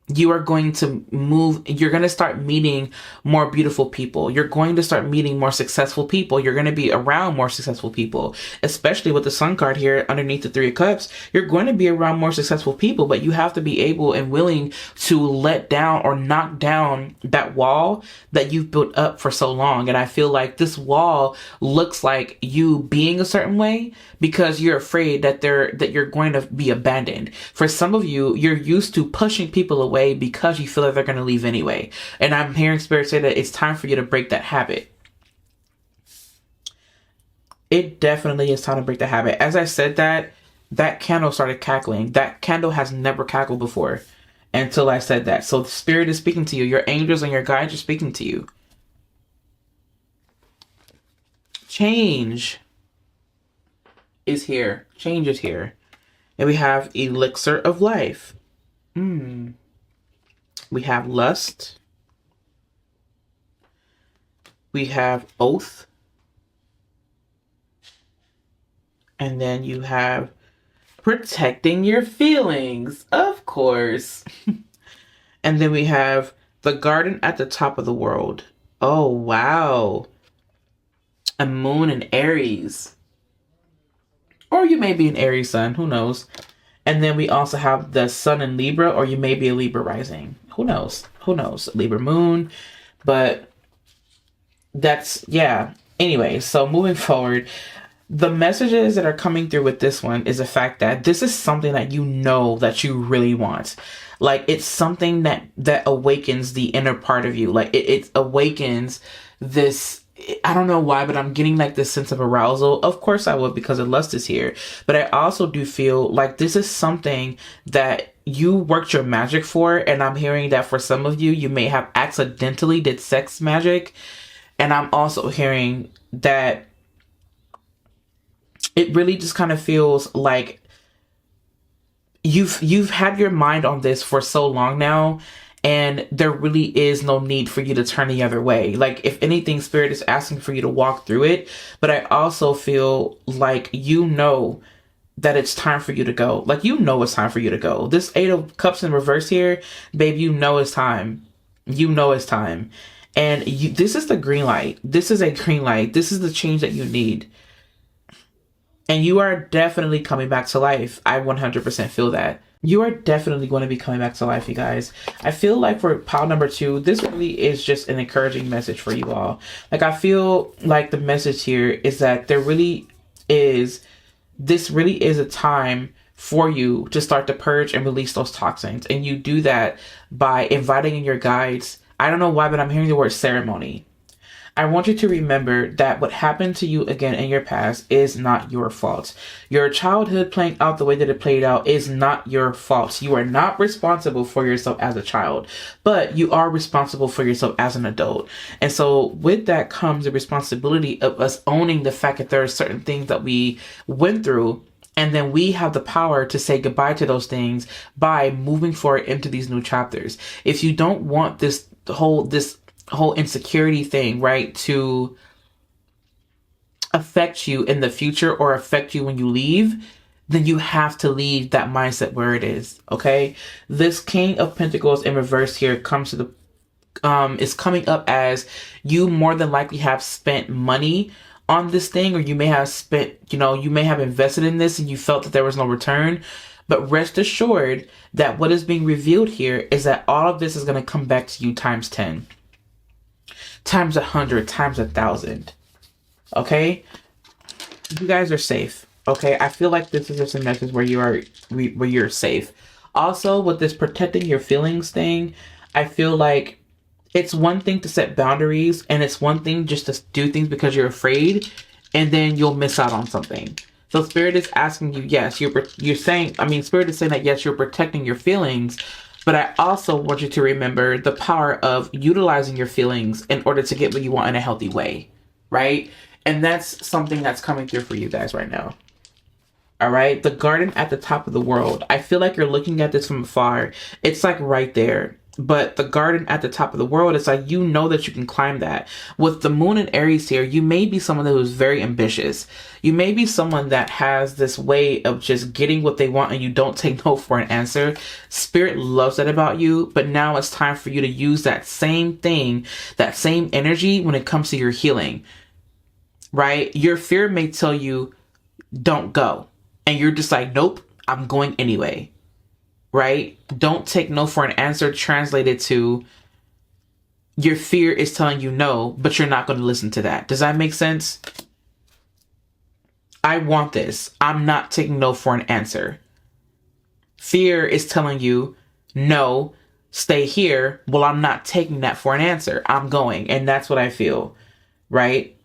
You are going to move. You're going to start meeting more beautiful people. You're going to start meeting more successful people. You're going to be around more successful people, especially with the Sun card here underneath the Three of Cups. You're going to be around more successful people, but you have to be able and willing to let down or knock down that wall that you've built up for so long. And I feel like this wall looks like you being a certain way because you're afraid that you're going to be abandoned. For some of you, you're used to pushing people away because you feel like they're going to leave anyway. And I'm hearing Spirit say that it's time for you to break that habit. It definitely is time to break the habit. As I said that candle started cackling. That candle has never cackled before until I said that. So the Spirit is speaking to you. Your angels and your guides are speaking to you. Change is here. Change is here. And we have Elixir of Life. We have Lust. We have Oath. And then you have Protecting Your Feelings, of course. And then we have the Garden at the Top of the World. Oh, wow. A Moon in Aries. Or you may be an Aries sun, who knows? And then we also have the Sun in Libra, or you may be a Libra rising. Who knows? Who knows? Libra moon. But that's, yeah. Anyway, so moving forward, the messages that are coming through with this one is the fact that this is something that you know that you really want. Like, it's something that awakens the inner part of you. Like, it awakens this, I don't know why, but I'm getting like this sense of arousal. Of course I would, because the Lust is here. But I also do feel like this is something that you worked your magic for. And I'm hearing that for some of you, you may have accidentally did sex magic. And I'm also hearing that it really just kind of feels like you've had your mind on this for so long now. And there really is no need for you to turn the other way. Like, if anything, Spirit is asking for you to walk through it. But I also feel like you know that it's time for you to go. Like, you know it's time for you to go. This Eight of Cups in reverse here, babe, you know it's time. You know it's time. And this is the green light. This is a green light. This is the change that you need. And you are definitely coming back to life. I 100% feel that. You are definitely going to be coming back to life, you guys. I feel like for pile number 2, this really is just an encouraging message for you all. Like, I feel like the message here is that this really is a time for you to start to purge and release those toxins. And you do that by inviting in your guides. I don't know why, but I'm hearing the word ceremony. I want you to remember that what happened to you again in your past is not your fault. Your childhood playing out the way that it played out is not your fault. You are not responsible for yourself as a child, but you are responsible for yourself as an adult. And so with that comes the responsibility of us owning the fact that there are certain things that we went through, and then we have the power to say goodbye to those things by moving forward into these new chapters. If you don't want this whole insecurity thing, right, to affect you in the future or affect you when you leave, then you have to leave that mindset where it is. Okay. This King of Pentacles in reverse here comes to the, is coming up as you more than likely have spent money on this thing, or you may have spent, you may have invested in this and you felt that there was no return. But rest assured that what is being revealed here is that all of this is going to come back to you times 10. Times 100, times 1,000. Okay? You guys are safe. Okay? I feel like this is just a message where you're safe. Also, with this protecting your feelings thing, I feel like it's one thing to set boundaries, and it's one thing just to do things because you're afraid, and then you'll miss out on something. So Spirit is asking you, yes, you're saying, Spirit is saying that yes, you're protecting your feelings. But I also want you to remember the power of utilizing your feelings in order to get what you want in a healthy way, right? And that's something that's coming through for you guys right now. All right? The garden at the top of the world. I feel like you're looking at this from afar. It's like right there. But the garden at the top of the world, it's like, you know that you can climb that. With the moon and Aries here, you may be someone who is very ambitious. You may be someone that has this way of just getting what they want and you don't take no for an answer. Spirit loves that about you, but now it's time for you to use that same thing, that same energy when it comes to your healing, right? Your fear may tell you, don't go. And you're just like, nope, I'm going anyway. Right? Don't take no for an answer translated to your fear is telling you no, but you're not going to listen to that. Does that make sense? I want this. I'm not taking no for an answer. Fear is telling you no, stay here. Well, I'm not taking that for an answer. I'm going. And that's what I feel. Right?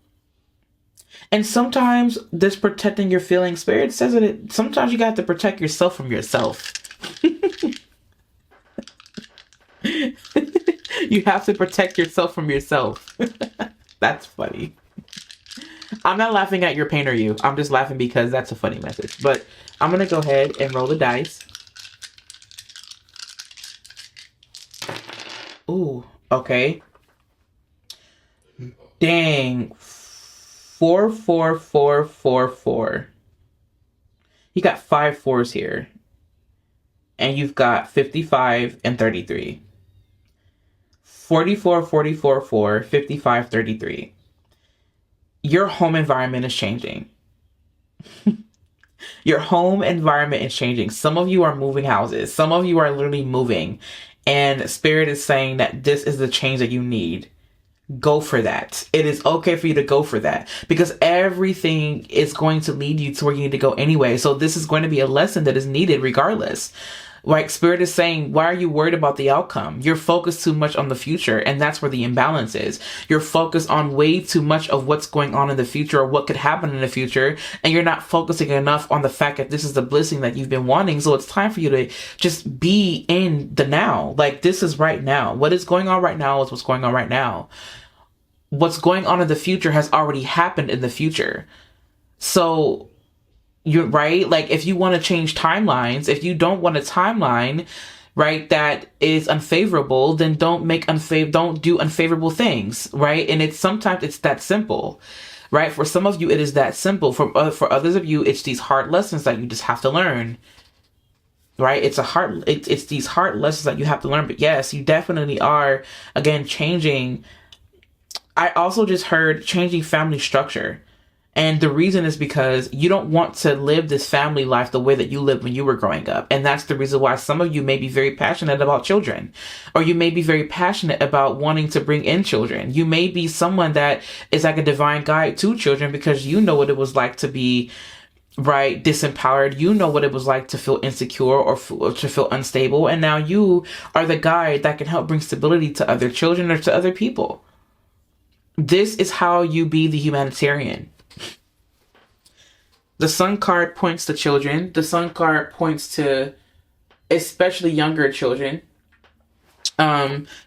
And sometimes this protecting your feelings, Spirit says that sometimes you got to protect yourself from yourself. You have to protect yourself from yourself. That's funny. I'm not laughing at your pain or you. I'm just laughing because that's a funny message. But I'm going to go ahead and roll the dice. Ooh, okay. Dang. 4, 4, 4, 4, 4. You got 5 4s here. And you've got 55 and 33. 44, 44, 4, 55, 33. Your home environment is changing. Your home environment is changing. Some of you are moving houses. Some of you are literally moving. And Spirit is saying that this is the change that you need. Go for that. It is okay for you to go for that because everything is going to lead you to where you need to go anyway. So this is going to be a lesson that is needed regardless. Like Spirit is saying, why are you worried about the outcome? You're focused too much on the future, and that's where the imbalance is. You're focused on way too much of what's going on in the future or what could happen in the future, and you're not focusing enough on the fact that this is the blessing that you've been wanting. So it's time for you to just be in the now. Like, this is right now. What is going on right now is what's going on right now. What's going on in the future has already happened in the future. So you're right. Like, if you want to change timelines, if you don't want a timeline, right, that is unfavorable, then don't do unfavorable things, right? And sometimes it's that simple, right? For some of you, it is that simple. For others of you, it's these hard lessons that you just have to learn, right? It's these hard lessons that you have to learn. But yes, you definitely are, again, changing. I also just heard changing family structure. And the reason is because you don't want to live this family life the way that you lived when you were growing up. And that's the reason why some of you may be very passionate about children, or you may be very passionate about wanting to bring in children. You may be someone that is like a divine guide to children because you know what it was like to be right, disempowered. You know what it was like to feel insecure or to feel unstable. And now you are the guide that can help bring stability to other children or to other people. This is how you be the humanitarian. The Sun card points to children. The Sun card points to especially younger children.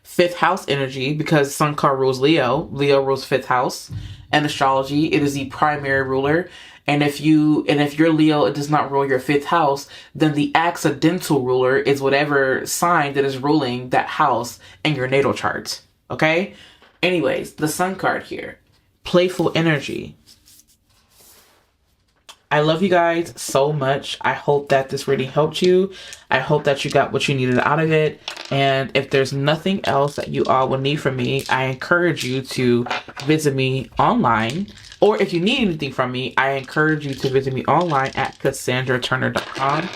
Fifth house energy, because Sun card rules Leo. Leo rules fifth house. And astrology, it is the primary ruler. And if you're Leo, it does not rule your fifth house, then the accidental ruler is whatever sign that is ruling that house in your natal chart. Okay? Anyways, the Sun card here. Playful energy. I love you guys so much. I hope that this reading helped you. I hope that you got what you needed out of it. And if there's nothing else that you all will need from me, I encourage you to visit me online. Or if you need anything from me, I encourage you to visit me online at CassandraTurner.com.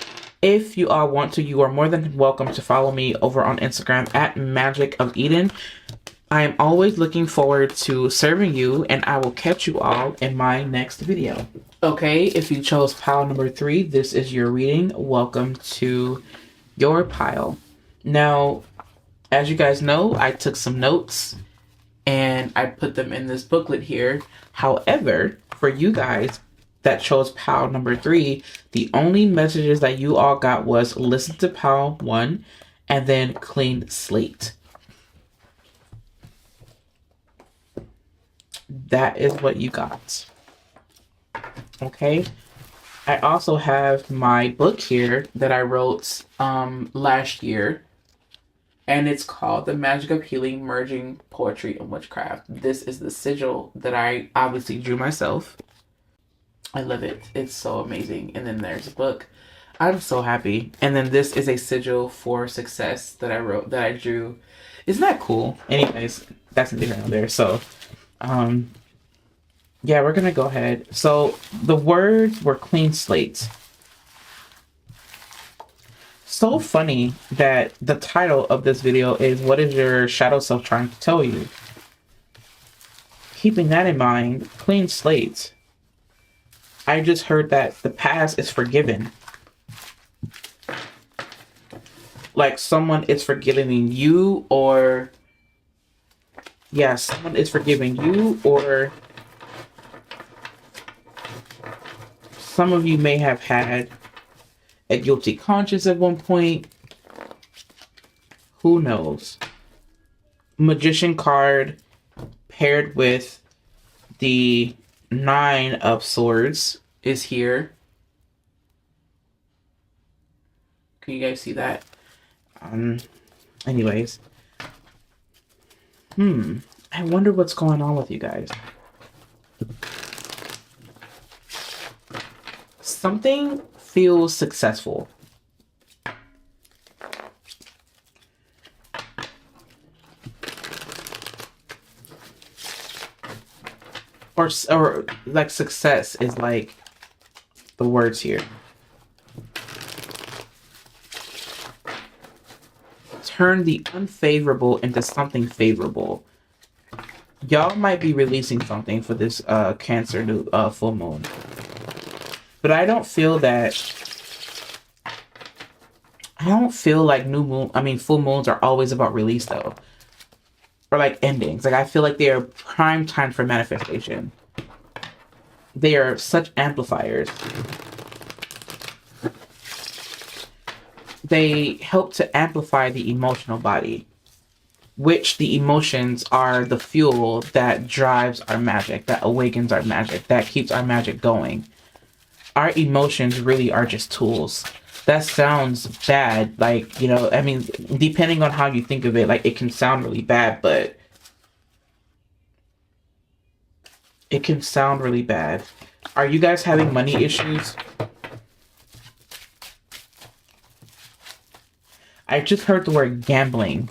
If you all want to, you are more than welcome to follow me over on Instagram at Magic of Eden. I am always looking forward to serving you, and I will catch you all in my next video. Okay, if you chose pile number 3, this is your reading. Welcome to your pile. Now, as you guys know, I took some notes and I put them in this booklet here. However, for you guys that chose pile number 3, the only messages that you all got was listen to pile 1 and then clean slate. That is what you got. Okay. I also have my book here that I wrote last year. And it's called The Magic of Healing, Merging Poetry and Witchcraft. This is the sigil that I obviously drew myself. I love it. It's so amazing. And then there's a book. I'm so happy. And then this is a sigil for success that I wrote, that I drew. Isn't that cool? Anyways, that's neither here nor there. So, yeah, we're going to go ahead. So the words were clean slate. So funny that the title of this video is What is Your Shadow Self Trying to Tell You? Keeping that in mind, clean slate. I just heard that the past is forgiven. Like someone is forgiving you, or yeah, someone is forgiving you, or some of you may have had a guilty conscience at one point. Who knows? Magician card paired with the 9 of Swords is here. Can you guys see that? Anyways. I wonder what's going on with you guys. Something feels successful. Or like success is like the words here. Turn the unfavorable into something favorable. Y'all might be releasing something for this Cancer new full moon. But I don't feel like full moons are always about release though. Or like endings. Like I feel like they are prime time for manifestation. They are such amplifiers. They help to amplify the emotional body, which the emotions are the fuel that drives our magic, that awakens our magic, that keeps our magic going. Our emotions really are just tools. That sounds bad. Like, depending on how you think of it, like it can sound really bad, but it can sound really bad. Are you guys having money issues? I just heard the word gambling.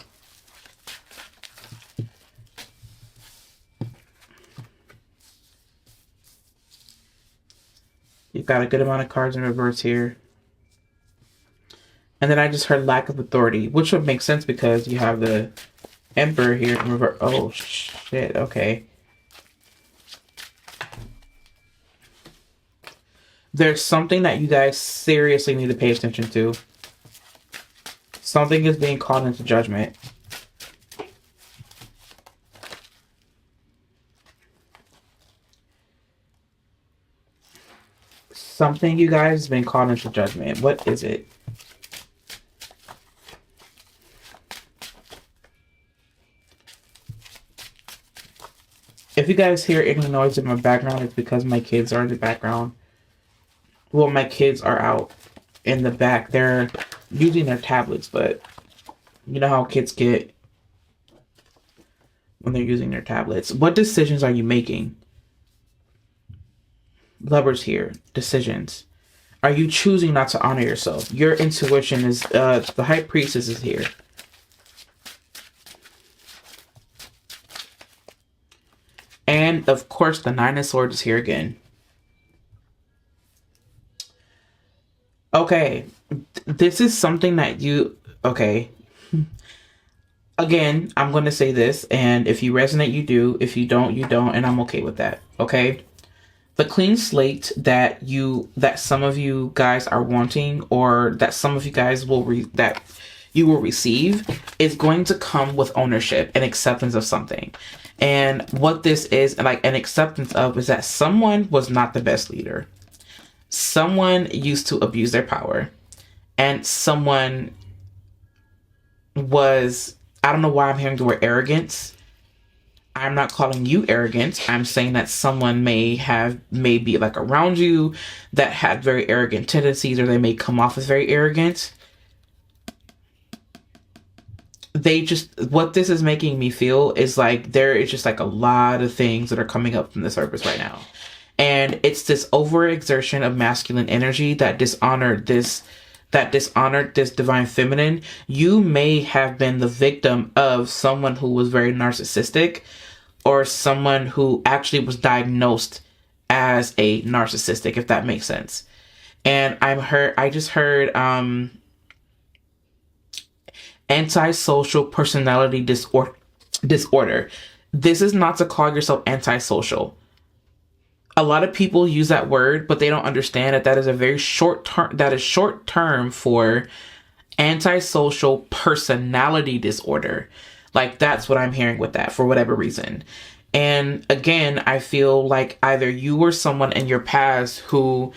You've got a good amount of cards in reverse here. And then I just heard lack of authority, which would make sense because you have the Emperor here in reverse. Oh, shit. Okay. There's something that you guys seriously need to pay attention to. Something is being called into judgment. Something, you guys, has been called into judgment. What is it? If you guys hear any noise in my background, it's because my kids are in the background. Well, my kids are out in the back. They're using their tablets, but you know how kids get when they're using their tablets. What decisions are you making? Lovers here. Decisions. Are you choosing not to honor yourself? Your intuition is, the High Priestess is here. And, of course, the Nine of Swords is here again. Okay. This is something that you... Okay. Again, I'm going to say this, and if you resonate, you do. If you don't, you don't, and I'm okay with that. Okay? The clean slate that some of you guys are wanting, or that some of you guys will receive, is going to come with ownership and acceptance of something. And what this is, like, an acceptance of, is that someone was not the best leader. Someone used to abuse their power. And someone was, I don't know why I'm hearing the word arrogance. I'm not calling you arrogant. I'm saying that someone may be like around you that had very arrogant tendencies, or they may come off as very arrogant. What this is making me feel is like there is just like a lot of things that are coming up from the surface right now. And it's this overexertion of masculine energy that dishonored this divine feminine. You may have been the victim of someone who was very narcissistic, or someone who actually was diagnosed as a narcissistic, if that makes sense. And I just heard antisocial personality disorder. This is not to call yourself antisocial. A lot of people use that word, but they don't understand that is a very short term for antisocial personality disorder. Like, that's what I'm hearing with that, for whatever reason. And again, I feel like either you or someone in your past who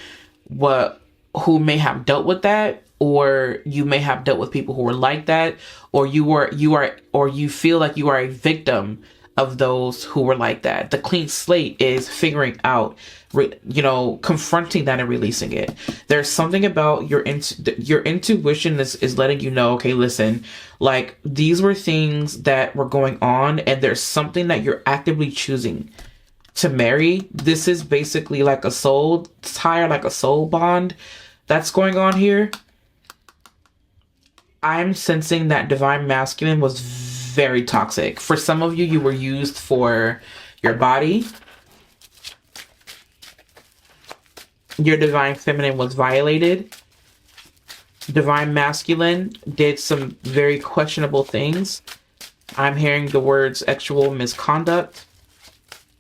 may have dealt with that, or you may have dealt with people who were like that, or you feel like you are a victim of those who were like that. The clean slate is figuring out, confronting that and releasing it. There's something about your intuition is letting you know, okay, listen, like, these were things that were going on, and there's something that you're actively choosing to marry. This is basically like a soul tie, or like a soul bond that's going on here. I'm sensing that divine masculine was very toxic. For some of you, you were used for your body. Your divine feminine was violated. Divine masculine did some very questionable things. I'm hearing the words sexual misconduct,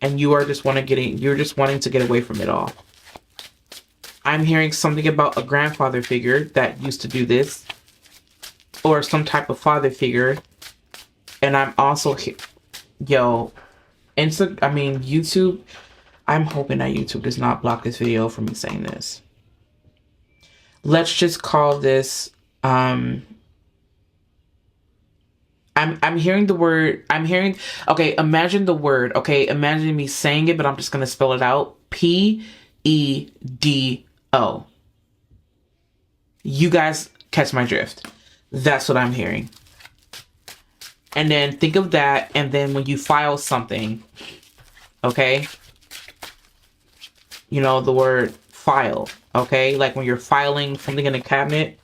and you're just wanting to get away from it all. I'm hearing something about a grandfather figure that used to do this, or some type of father figure. And I'm also YouTube. I'm hoping that YouTube does not block this video from me saying this. Let's just call this, I'm hearing the word, imagine the word, imagine me saying it, but I'm just going to spell it out. Pedo. You guys catch my drift. That's what I'm hearing. And then think of that, and then when you file something, okay? You know, the word file, okay? Like when you're filing something in a cabinet.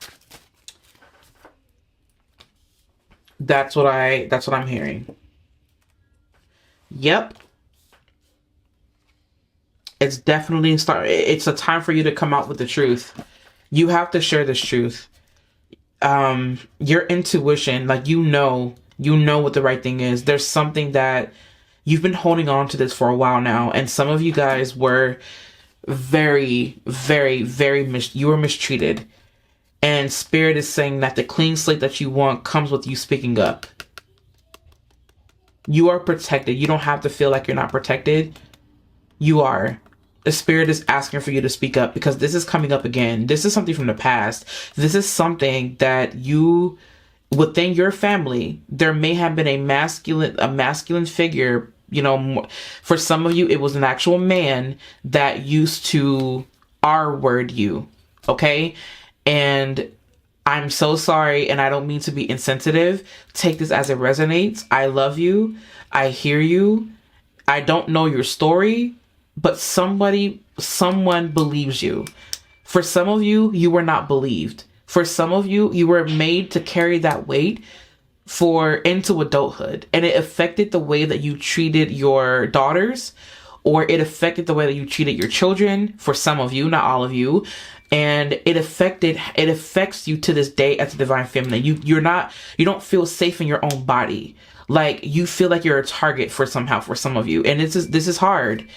That's what I'm hearing. Yep. It's definitely it's a time for you to come out with the truth. You have to share this truth. Your intuition, like, you know what the right thing is. There's something that you've been holding on to this for a while now, and some of you guys were very, very, you were mistreated. And Spirit is saying that the clean slate that you want comes with you speaking up. You are protected. You don't have to feel like you're not protected. You are. The Spirit is asking for you to speak up because this is coming up again. This is something from the past. This is something that you, within your family, there may have been a masculine figure. You know, for some of you, it was an actual man that used to R-word you. Okay? And I'm so sorry, and I don't mean to be insensitive. Take this as it resonates. I love you. I hear you. I don't know your story, but someone believes you. For some of you, you were not believed. For some of you, you were made to carry that weight into adulthood, and it affected the way that you treated your daughters, or it affected the way that you treated your children. For some of you, not all of you. And it affects you to this day as a divine feminine. You don't feel safe in your own body. Like, you feel like you're a target for some of you. And this is hard.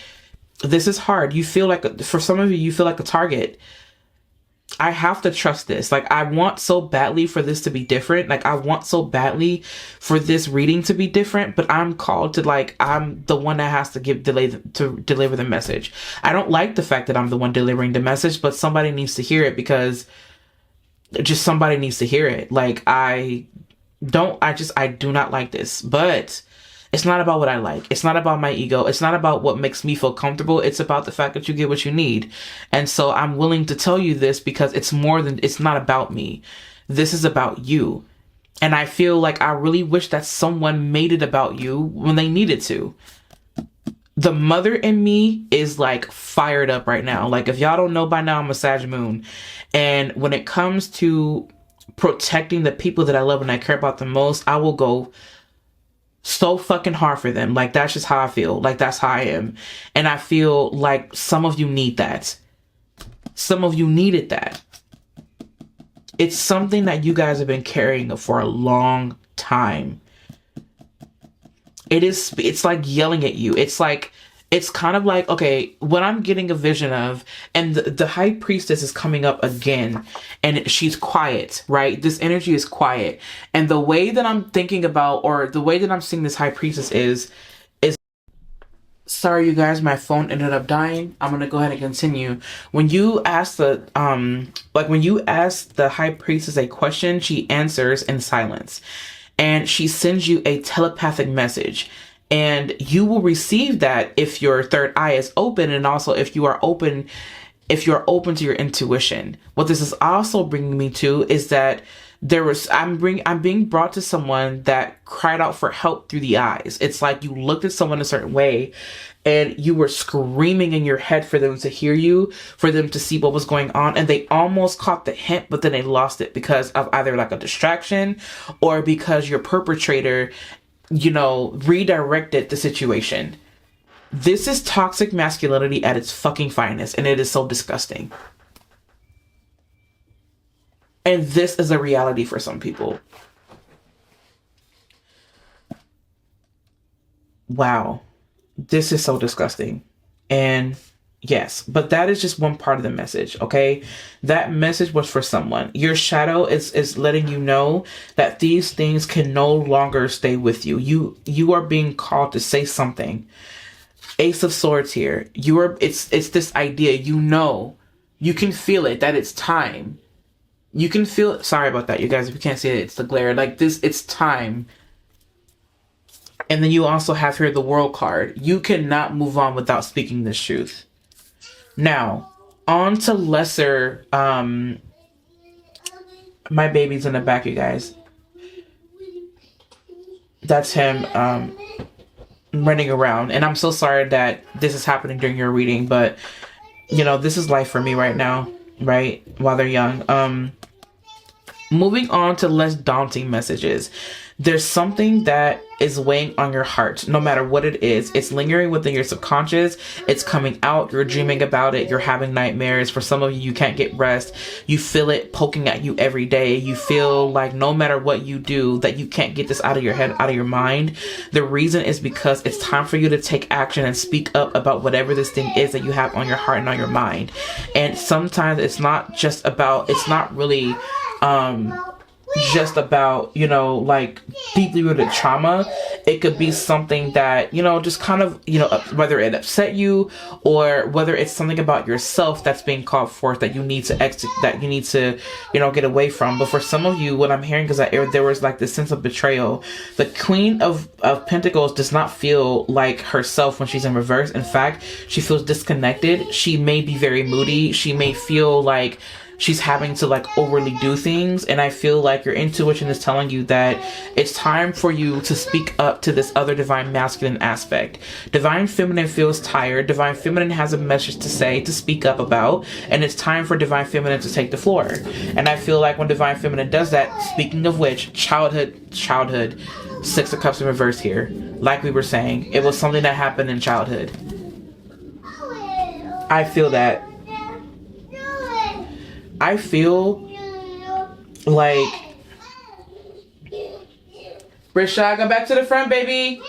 This is hard. You feel like, for some of you feel like a target. I have to trust this. Like, I want so badly for this to be different. Like, I want so badly for this reading to be different, but I'm called to, like, I'm the one that has to deliver the message. I don't like the fact that I'm the one delivering the message, but somebody needs to hear it, because just somebody needs to hear it. Like, I do not like this, but it's not about what I like. It's not about my ego. It's not about what makes me feel comfortable. It's about the fact that you get what you need. And so I'm willing to tell you this because it's not about me. This is about you. And I feel like I really wish that someone made it about you when they needed to. The mother in me is like fired up right now. Like, if y'all don't know by now, I'm a Sag moon. And when it comes to protecting the people that I love and I care about the most, I will go so fucking hard for them. Like, that's just how I feel. Like, that's how I am. And I feel like some of you need that. Some of you needed that. It's something that you guys have been carrying for a long time. It's like yelling at you. It's kind of like, okay, what I'm getting a vision of, and the High Priestess is coming up again, and she's quiet, right? This energy is quiet. And the way that I'm thinking about, or the way that I'm seeing this High Priestess is, sorry, you guys, my phone ended up dying. I'm going to go ahead and continue. When you ask the High Priestess a question, she answers in silence, and she sends you a telepathic message. And you will receive that if your third eye is open, and also if you are open to your intuition. What this is also bringing me to is that I'm being brought to someone that cried out for help through the eyes. It's like you looked at someone a certain way and you were screaming in your head for them to hear you, for them to see what was going on, and they almost caught the hint, but then they lost it because of either like a distraction or because your perpetrator, redirected the situation. This is toxic masculinity at its fucking finest, and it is so disgusting. And this is a reality for some people. Wow. This is so disgusting. And yes, but that is just one part of the message, okay? That message was for someone. Your shadow is letting you know that these things can no longer stay with you. You are being called to say something. Ace of Swords here. It's this idea, you can feel it, that it's time. You can feel it. Sorry about that, you guys, if you can't see it, it's the glare. Like this, it's time. And then you also have here the World card. You cannot move on without speaking this truth. Now, on to lesser, my baby's in the back, you guys. That's him, running around. And I'm so sorry that this is happening during your reading, but, this is life for me right now, right? While they're young. Moving on to less daunting messages. there's something that is weighing on your heart, no matter what it is. It's lingering within your subconscious. It's coming out. You're dreaming about it. You're having nightmares. For some of you, you can't get rest. You feel it poking at you every day. You feel like no matter what you do, that you can't get this out of your head, out of your mind. The reason is because it's time for you to take action and speak up about whatever this thing is that you have on your heart and on your mind. And sometimes it's not really, just about, like deeply rooted trauma. It could be something that, just kind of, whether it upset you or whether it's something about yourself that's being called forth that you need to exit, that you need to, get away from. But for some of you, what I'm hearing is that there was like this sense of betrayal. The Queen of Pentacles does not feel like herself when she's in reverse. In fact, she feels disconnected. She may be very moody. She may feel like she's having to like overly do things. And I feel like your intuition is telling you that it's time for you to speak up to this other divine masculine aspect. Divine feminine feels tired. Divine feminine has a message to say, to speak up about, and it's time for divine feminine to take the floor. And I feel like when divine feminine does that, speaking of which, childhood, Six of Cups in reverse here. Like we were saying, it was something that happened in childhood. I feel that. I feel like, Rashad, go back to the front, baby.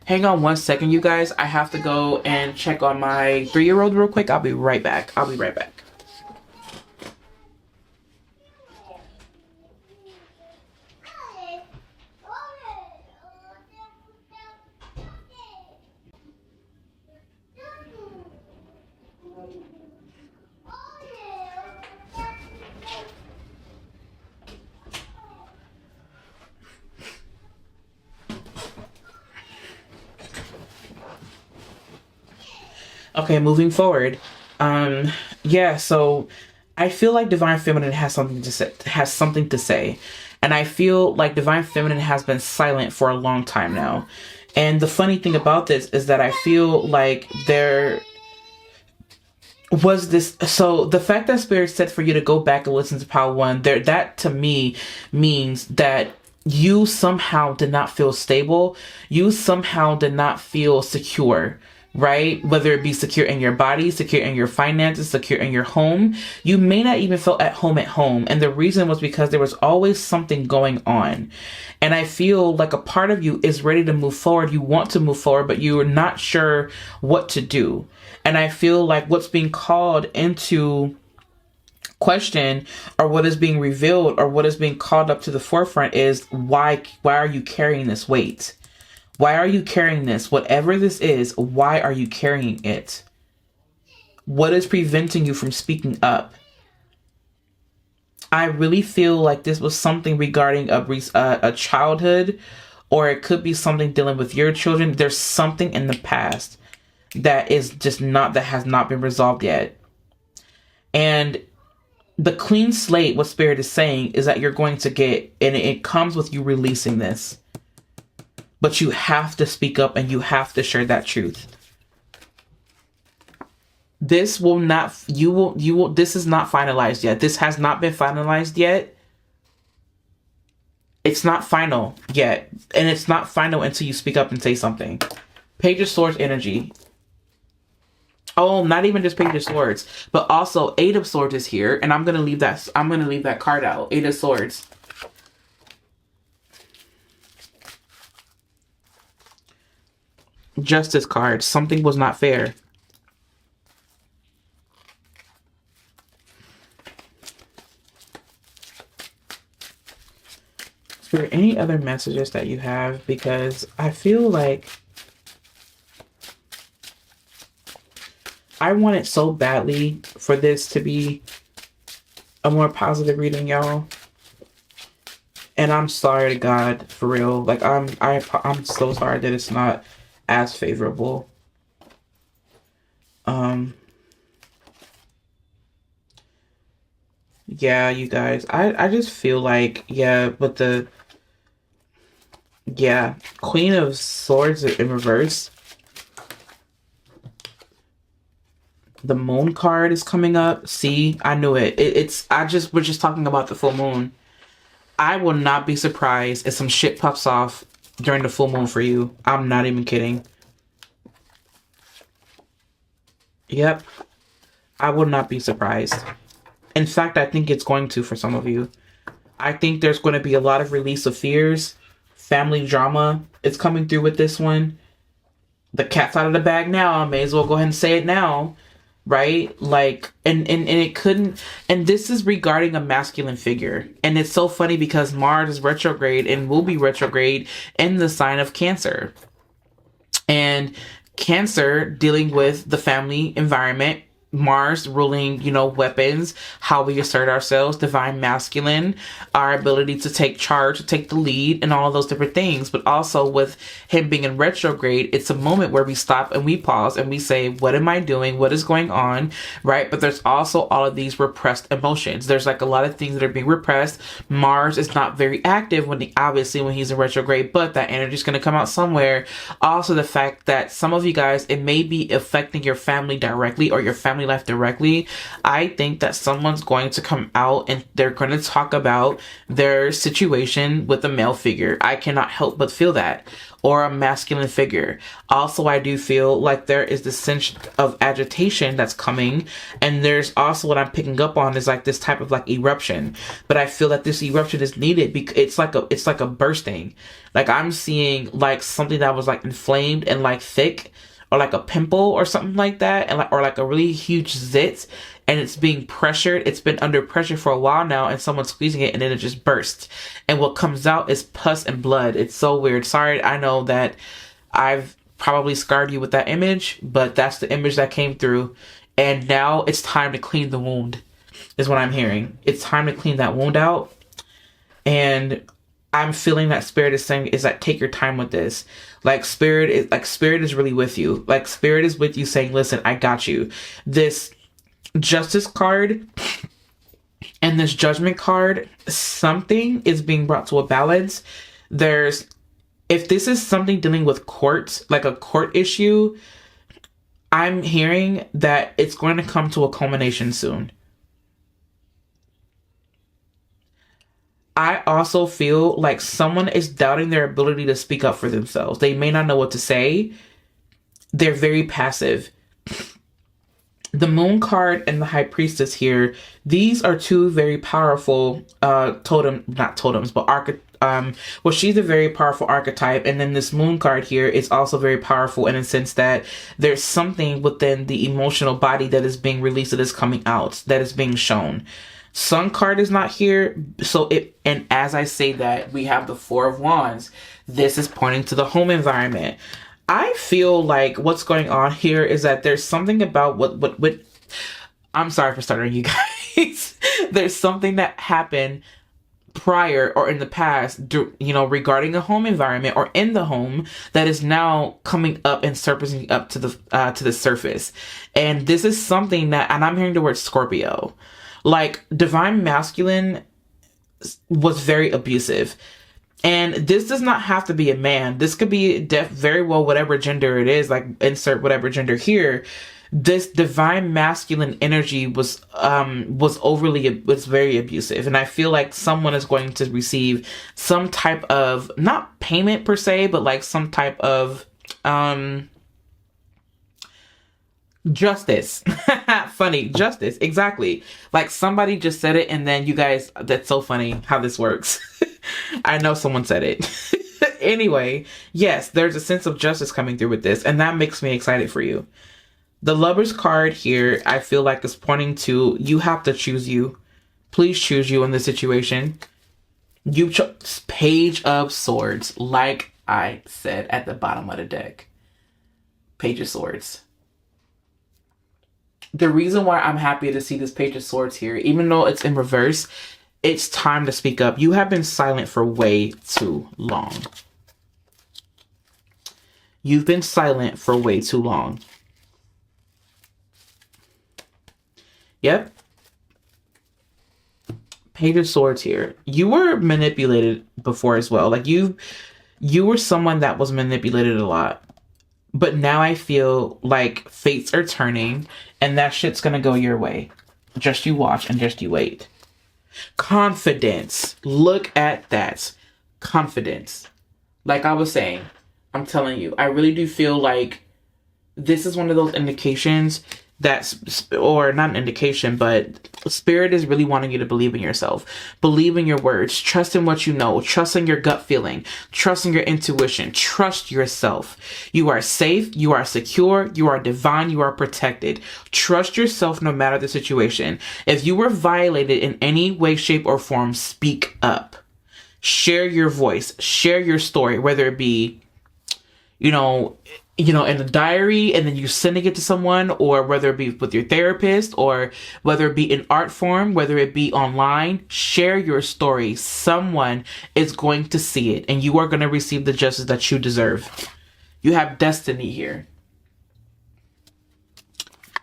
Hang on one second, you guys. I have to go and check on my 3-year-old real quick. I'll be right back. Okay, moving forward. So I feel like divine feminine has something to say. And I feel like divine feminine has been silent for a long time now. And the funny thing about this is that I feel like there was this, so the fact that Spirit said for you to go back and listen to Power One, that to me means that you somehow did not feel stable. You somehow did not feel secure. Right? Whether it be secure in your body, secure in your finances, secure in your home. You may not even feel at home. And the reason was because there was always something going on. And I feel like a part of you is ready to move forward. You want to move forward, but you are not sure what to do. And I feel like what's being called into question, or what is being revealed, or what is being called up to the forefront is why are you carrying this weight? Why are you carrying this? Whatever this is, why are you carrying it? What is preventing you from speaking up? I really feel like this was something regarding a childhood, or it could be something dealing with your children. There's something in the past that has not been resolved yet. And the clean slate, what Spirit is saying, is that you're going to get, and it comes with you releasing this. But you have to speak up and you have to share that truth. This is not finalized yet. This has not been finalized yet. It's not final yet. And it's not final until you speak up and say something. Page of Swords energy. Oh, not even just Page of Swords, but also Eight of Swords is here. And I'm going to leave that card out. Eight of Swords. Justice card. Something was not fair. Is there any other messages that you have? Because I feel like I want it so badly for this to be a more positive reading, y'all. And I'm sorry to God, for real. Like I'm so sorry that it's not as favorable. Yeah, you guys, I just feel like, but Queen of Swords in reverse. The Moon card is coming up. See, I knew it. We're just talking about the full moon. I will not be surprised if some shit pops off during the full moon for you. I'm not even kidding. Yep. I will not be surprised. In fact, I think it's going to for some of you. I think there's going to be a lot of release of fears. Family drama is coming through with this one. The cat's out of the bag now. I may as well go ahead and say it now. Right? Like, and it couldn't, and this is regarding a masculine figure. And it's so funny because Mars is retrograde and will be retrograde in the sign of Cancer. And Cancer dealing with the family environment, Mars ruling, weapons, how we assert ourselves, divine masculine, our ability to take charge, to take the lead, and all of those different things. But also with him being in retrograde, it's a moment where we stop and we pause and we say, what am I doing? What is going on? Right? But there's also all of these repressed emotions. There's like a lot of things that are being repressed. Mars is not very active when he's in retrograde, but that energy is going to come out somewhere. Also, the fact that some of you guys, it may be affecting your family directly or your family life directly. I think that someone's going to come out and they're going to talk about their situation with a male figure. I cannot help but feel that. Or a masculine figure. Also, I do feel like there is this sense of agitation that's coming. And there's also what I'm picking up on is like this type of like eruption. But I feel that this eruption is needed because it's like a bursting. Like I'm seeing like something that was like inflamed and like thick, or like a pimple or something like that, and or like a really huge zit, and it's being pressured. It's been under pressure for a while now, and someone's squeezing it, and then it just bursts. And what comes out is pus and blood. It's so weird. Sorry, I know that I've probably scarred you with that image, but that's the image that came through. And now it's time to clean the wound, is what I'm hearing. It's time to clean that wound out. And I'm feeling that spirit is saying is like, take your time with this. Like spirit is really with you. Like spirit is with you saying, listen, I got you. This justice card and this judgment card, something is being brought to a balance. If this is something dealing with courts, like a court issue, I'm hearing that it's going to come to a culmination soon. I also feel like someone is doubting their ability to speak up for themselves. They may not know what to say. They're very passive. The Moon card and the High Priestess here, these are two very powerful she's a very powerful archetype. And then this Moon card here is also very powerful in a sense that there's something within the emotional body that is being released, that is coming out, that is being shown. Sun card is not here. And as I say that, we have the Four of Wands. This is pointing to the home environment. I feel like what's going on here is that there's something about what I'm sorry for stuttering, you guys. There's something that happened prior or in the past, regarding a home environment or in the home that is now coming up and surfacing up to the surface. And this is something that, and I'm hearing the word Scorpio. Like, divine masculine was very abusive. And this does not have to be a man. This could be very well whatever gender it is, like insert whatever gender here. This divine masculine energy was very abusive. And I feel like someone is going to receive some type of, not payment per se, but like some type of justice. Funny. Justice. Exactly. Like somebody just said it, and then you guys, that's so funny how this works. I know someone said it. Anyway, yes, there's a sense of justice coming through with this, and that makes me excited for you. The Lover's card here, I feel like is pointing to, you have to choose you. Please choose you in this situation. You chose Page of Swords, like I said at the bottom of the deck. Page of Swords. The reason why I'm happy to see this Page of Swords here, even though it's in reverse, it's time to speak up. You have been silent for way too long. You've been silent for way too long. Yep. Page of Swords here. You were manipulated before as well. Like you were someone that was manipulated a lot. But now I feel like fates are turning and that shit's gonna go your way. Just you watch and just you wait. Confidence. Look at that. Confidence. Like I was saying, I'm telling you, I really do feel like this is one of those indications that's, or not an indication, but spirit is really wanting you to believe in yourself, believe in your words, trust in what you know, trust in your gut feeling, trust in your intuition, trust yourself. You are safe, you are secure, you are divine, you are protected. Trust yourself no matter the situation. If you were violated in any way, shape, or form, speak up. Share your voice, share your story, whether it be, in a diary and then you sending it to someone, or whether it be with your therapist, or whether it be in art form, whether it be online. Share your story. Someone is going to see it and you are going to receive the justice that you deserve. You have destiny here.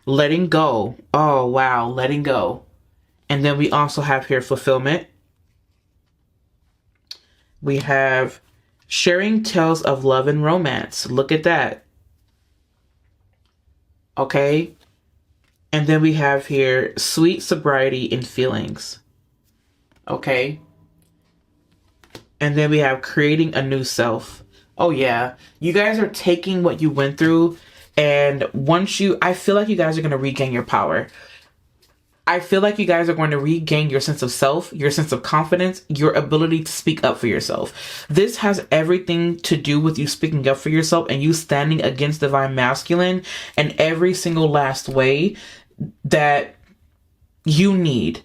Letting go. Oh, wow. Letting go. And then we also have here fulfillment. We have sharing tales of love and romance. Look at that. Okay. And then we have here sweet sobriety and feelings. Okay. And then we have creating a new self. Oh yeah. You guys are taking what you went through, and I feel like you guys are going to regain your power. I feel like you guys are going to regain your sense of self, your sense of confidence, your ability to speak up for yourself. This has everything to do with you speaking up for yourself and you standing against divine masculine in every single last way that you need.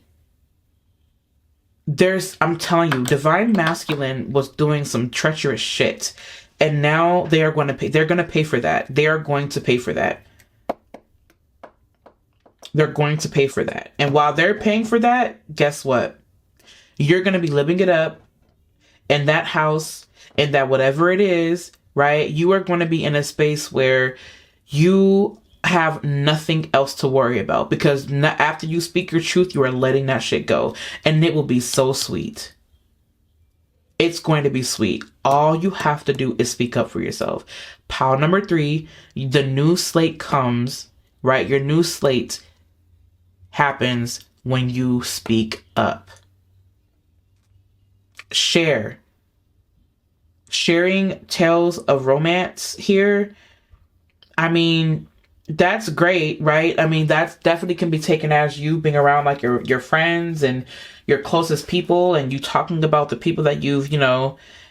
I'm telling you, divine masculine was doing some treacherous shit. And now they're going to pay for that. They are going to pay for that. They're going to pay for that. And while they're paying for that, guess what? You're going to be living it up in that house, in that whatever it is, right? You are going to be in a space where you have nothing else to worry about, because after you speak your truth, you are letting that shit go. And it will be so sweet. It's going to be sweet. All you have to do is speak up for yourself. Pile number 3, the new slate comes, right? Your new slate happens when you speak up. Sharing tales of romance here. I mean, that's great, right? I mean, that's definitely can be taken as you being around like your friends and your closest people, and you talking about the people that you've,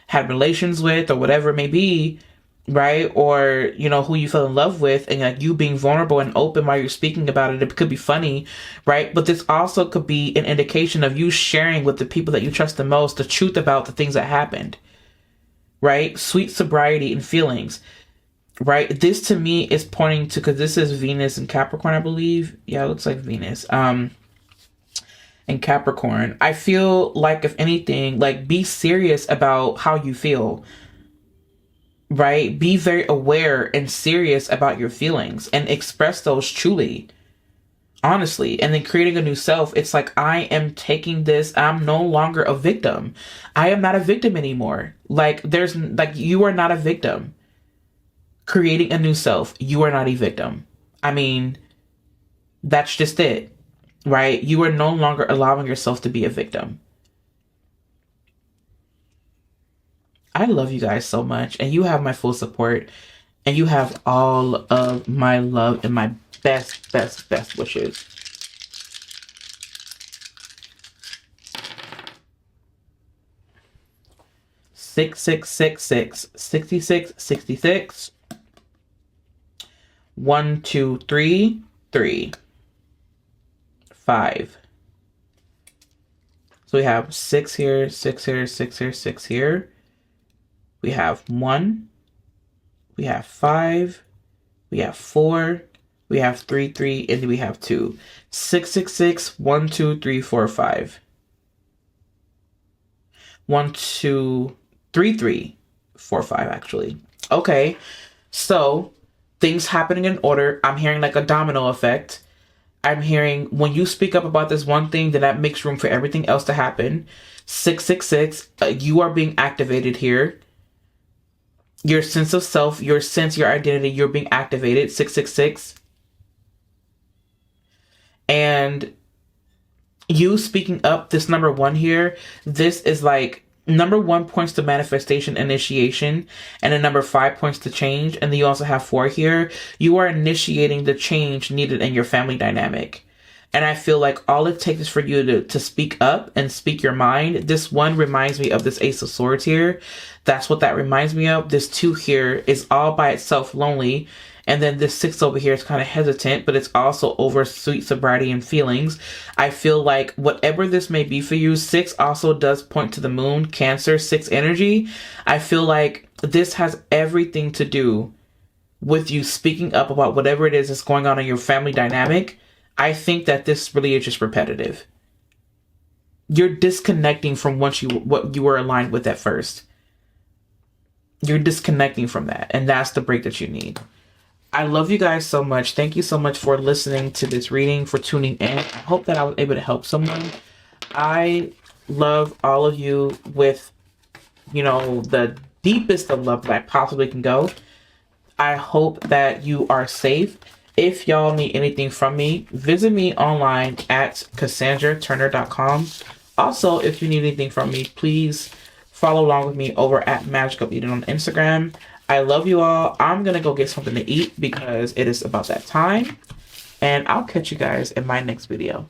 had relations with or whatever it may be, right? Or, who you fell in love with, and like you being vulnerable and open while you're speaking about it. It could be funny, right? But this also could be an indication of you sharing with the people that you trust the most the truth about the things that happened, right? Sweet sobriety and feelings, right? This to me is pointing to, because this is Venus in Capricorn, I believe. Yeah, it looks like Venus. In Capricorn. I feel like, if anything, like, be serious about how you feel. Right? Be very aware and serious about your feelings and express those truly, honestly. And then creating a new self. It's like, I am taking this. I'm no longer a victim. I am not a victim anymore. You are not a victim. Creating a new self. You are not a victim. I mean, that's just it, right? You are no longer allowing yourself to be a victim. I love you guys so much, and you have my full support, and you have all of my love and my best wishes. Six, 66, 66. 1, 2, 3, 3, 5. So we have 6 here, 6 here, 6 here, 6 here. We have 1, we have 5, we have 4, we have 3, 3, and then we have 2. 6, 6, 6, 1, 2, 3, 4, 5. 1, 2, 3, 3, 4, 5, actually. Okay, so things happening in order. I'm hearing like a domino effect. I'm hearing when you speak up about this one thing, then that makes room for everything else to happen. 666, you are being activated here. Your sense of self, your identity, you're being activated. 666. And you speaking up, this number 1 here, this is like, number 1 points to manifestation, initiation, and then number 5 points to change. And then you also have 4 here. You are initiating the change needed in your family dynamic. And I feel like all it takes is for you to speak up and speak your mind. This 1 reminds me of this Ace of Swords here. That's what that reminds me of. This 2 here is all by itself lonely. And then this 6 over here is kind of hesitant, but it's also over sweet sobriety and feelings. I feel like whatever this may be for you, 6 also does point to the moon, Cancer, 6 energy. I feel like this has everything to do with you speaking up about whatever it is that's going on in your family dynamic. I think that this really is just repetitive. You're disconnecting from what you were aligned with at first. You're disconnecting from that, and that's the break that you need. I love you guys so much. Thank you so much for listening to this reading, for tuning in. I hope that I was able to help someone. I love all of you with, the deepest of love that I possibly can go. I hope that you are safe. If y'all need anything from me, visit me online at CassandraTurner.com. Also, if you need anything from me, please follow along with me over at Magic of Eden on Instagram. I love you all. I'm going to go get something to eat because it is about that time. And I'll catch you guys in my next video.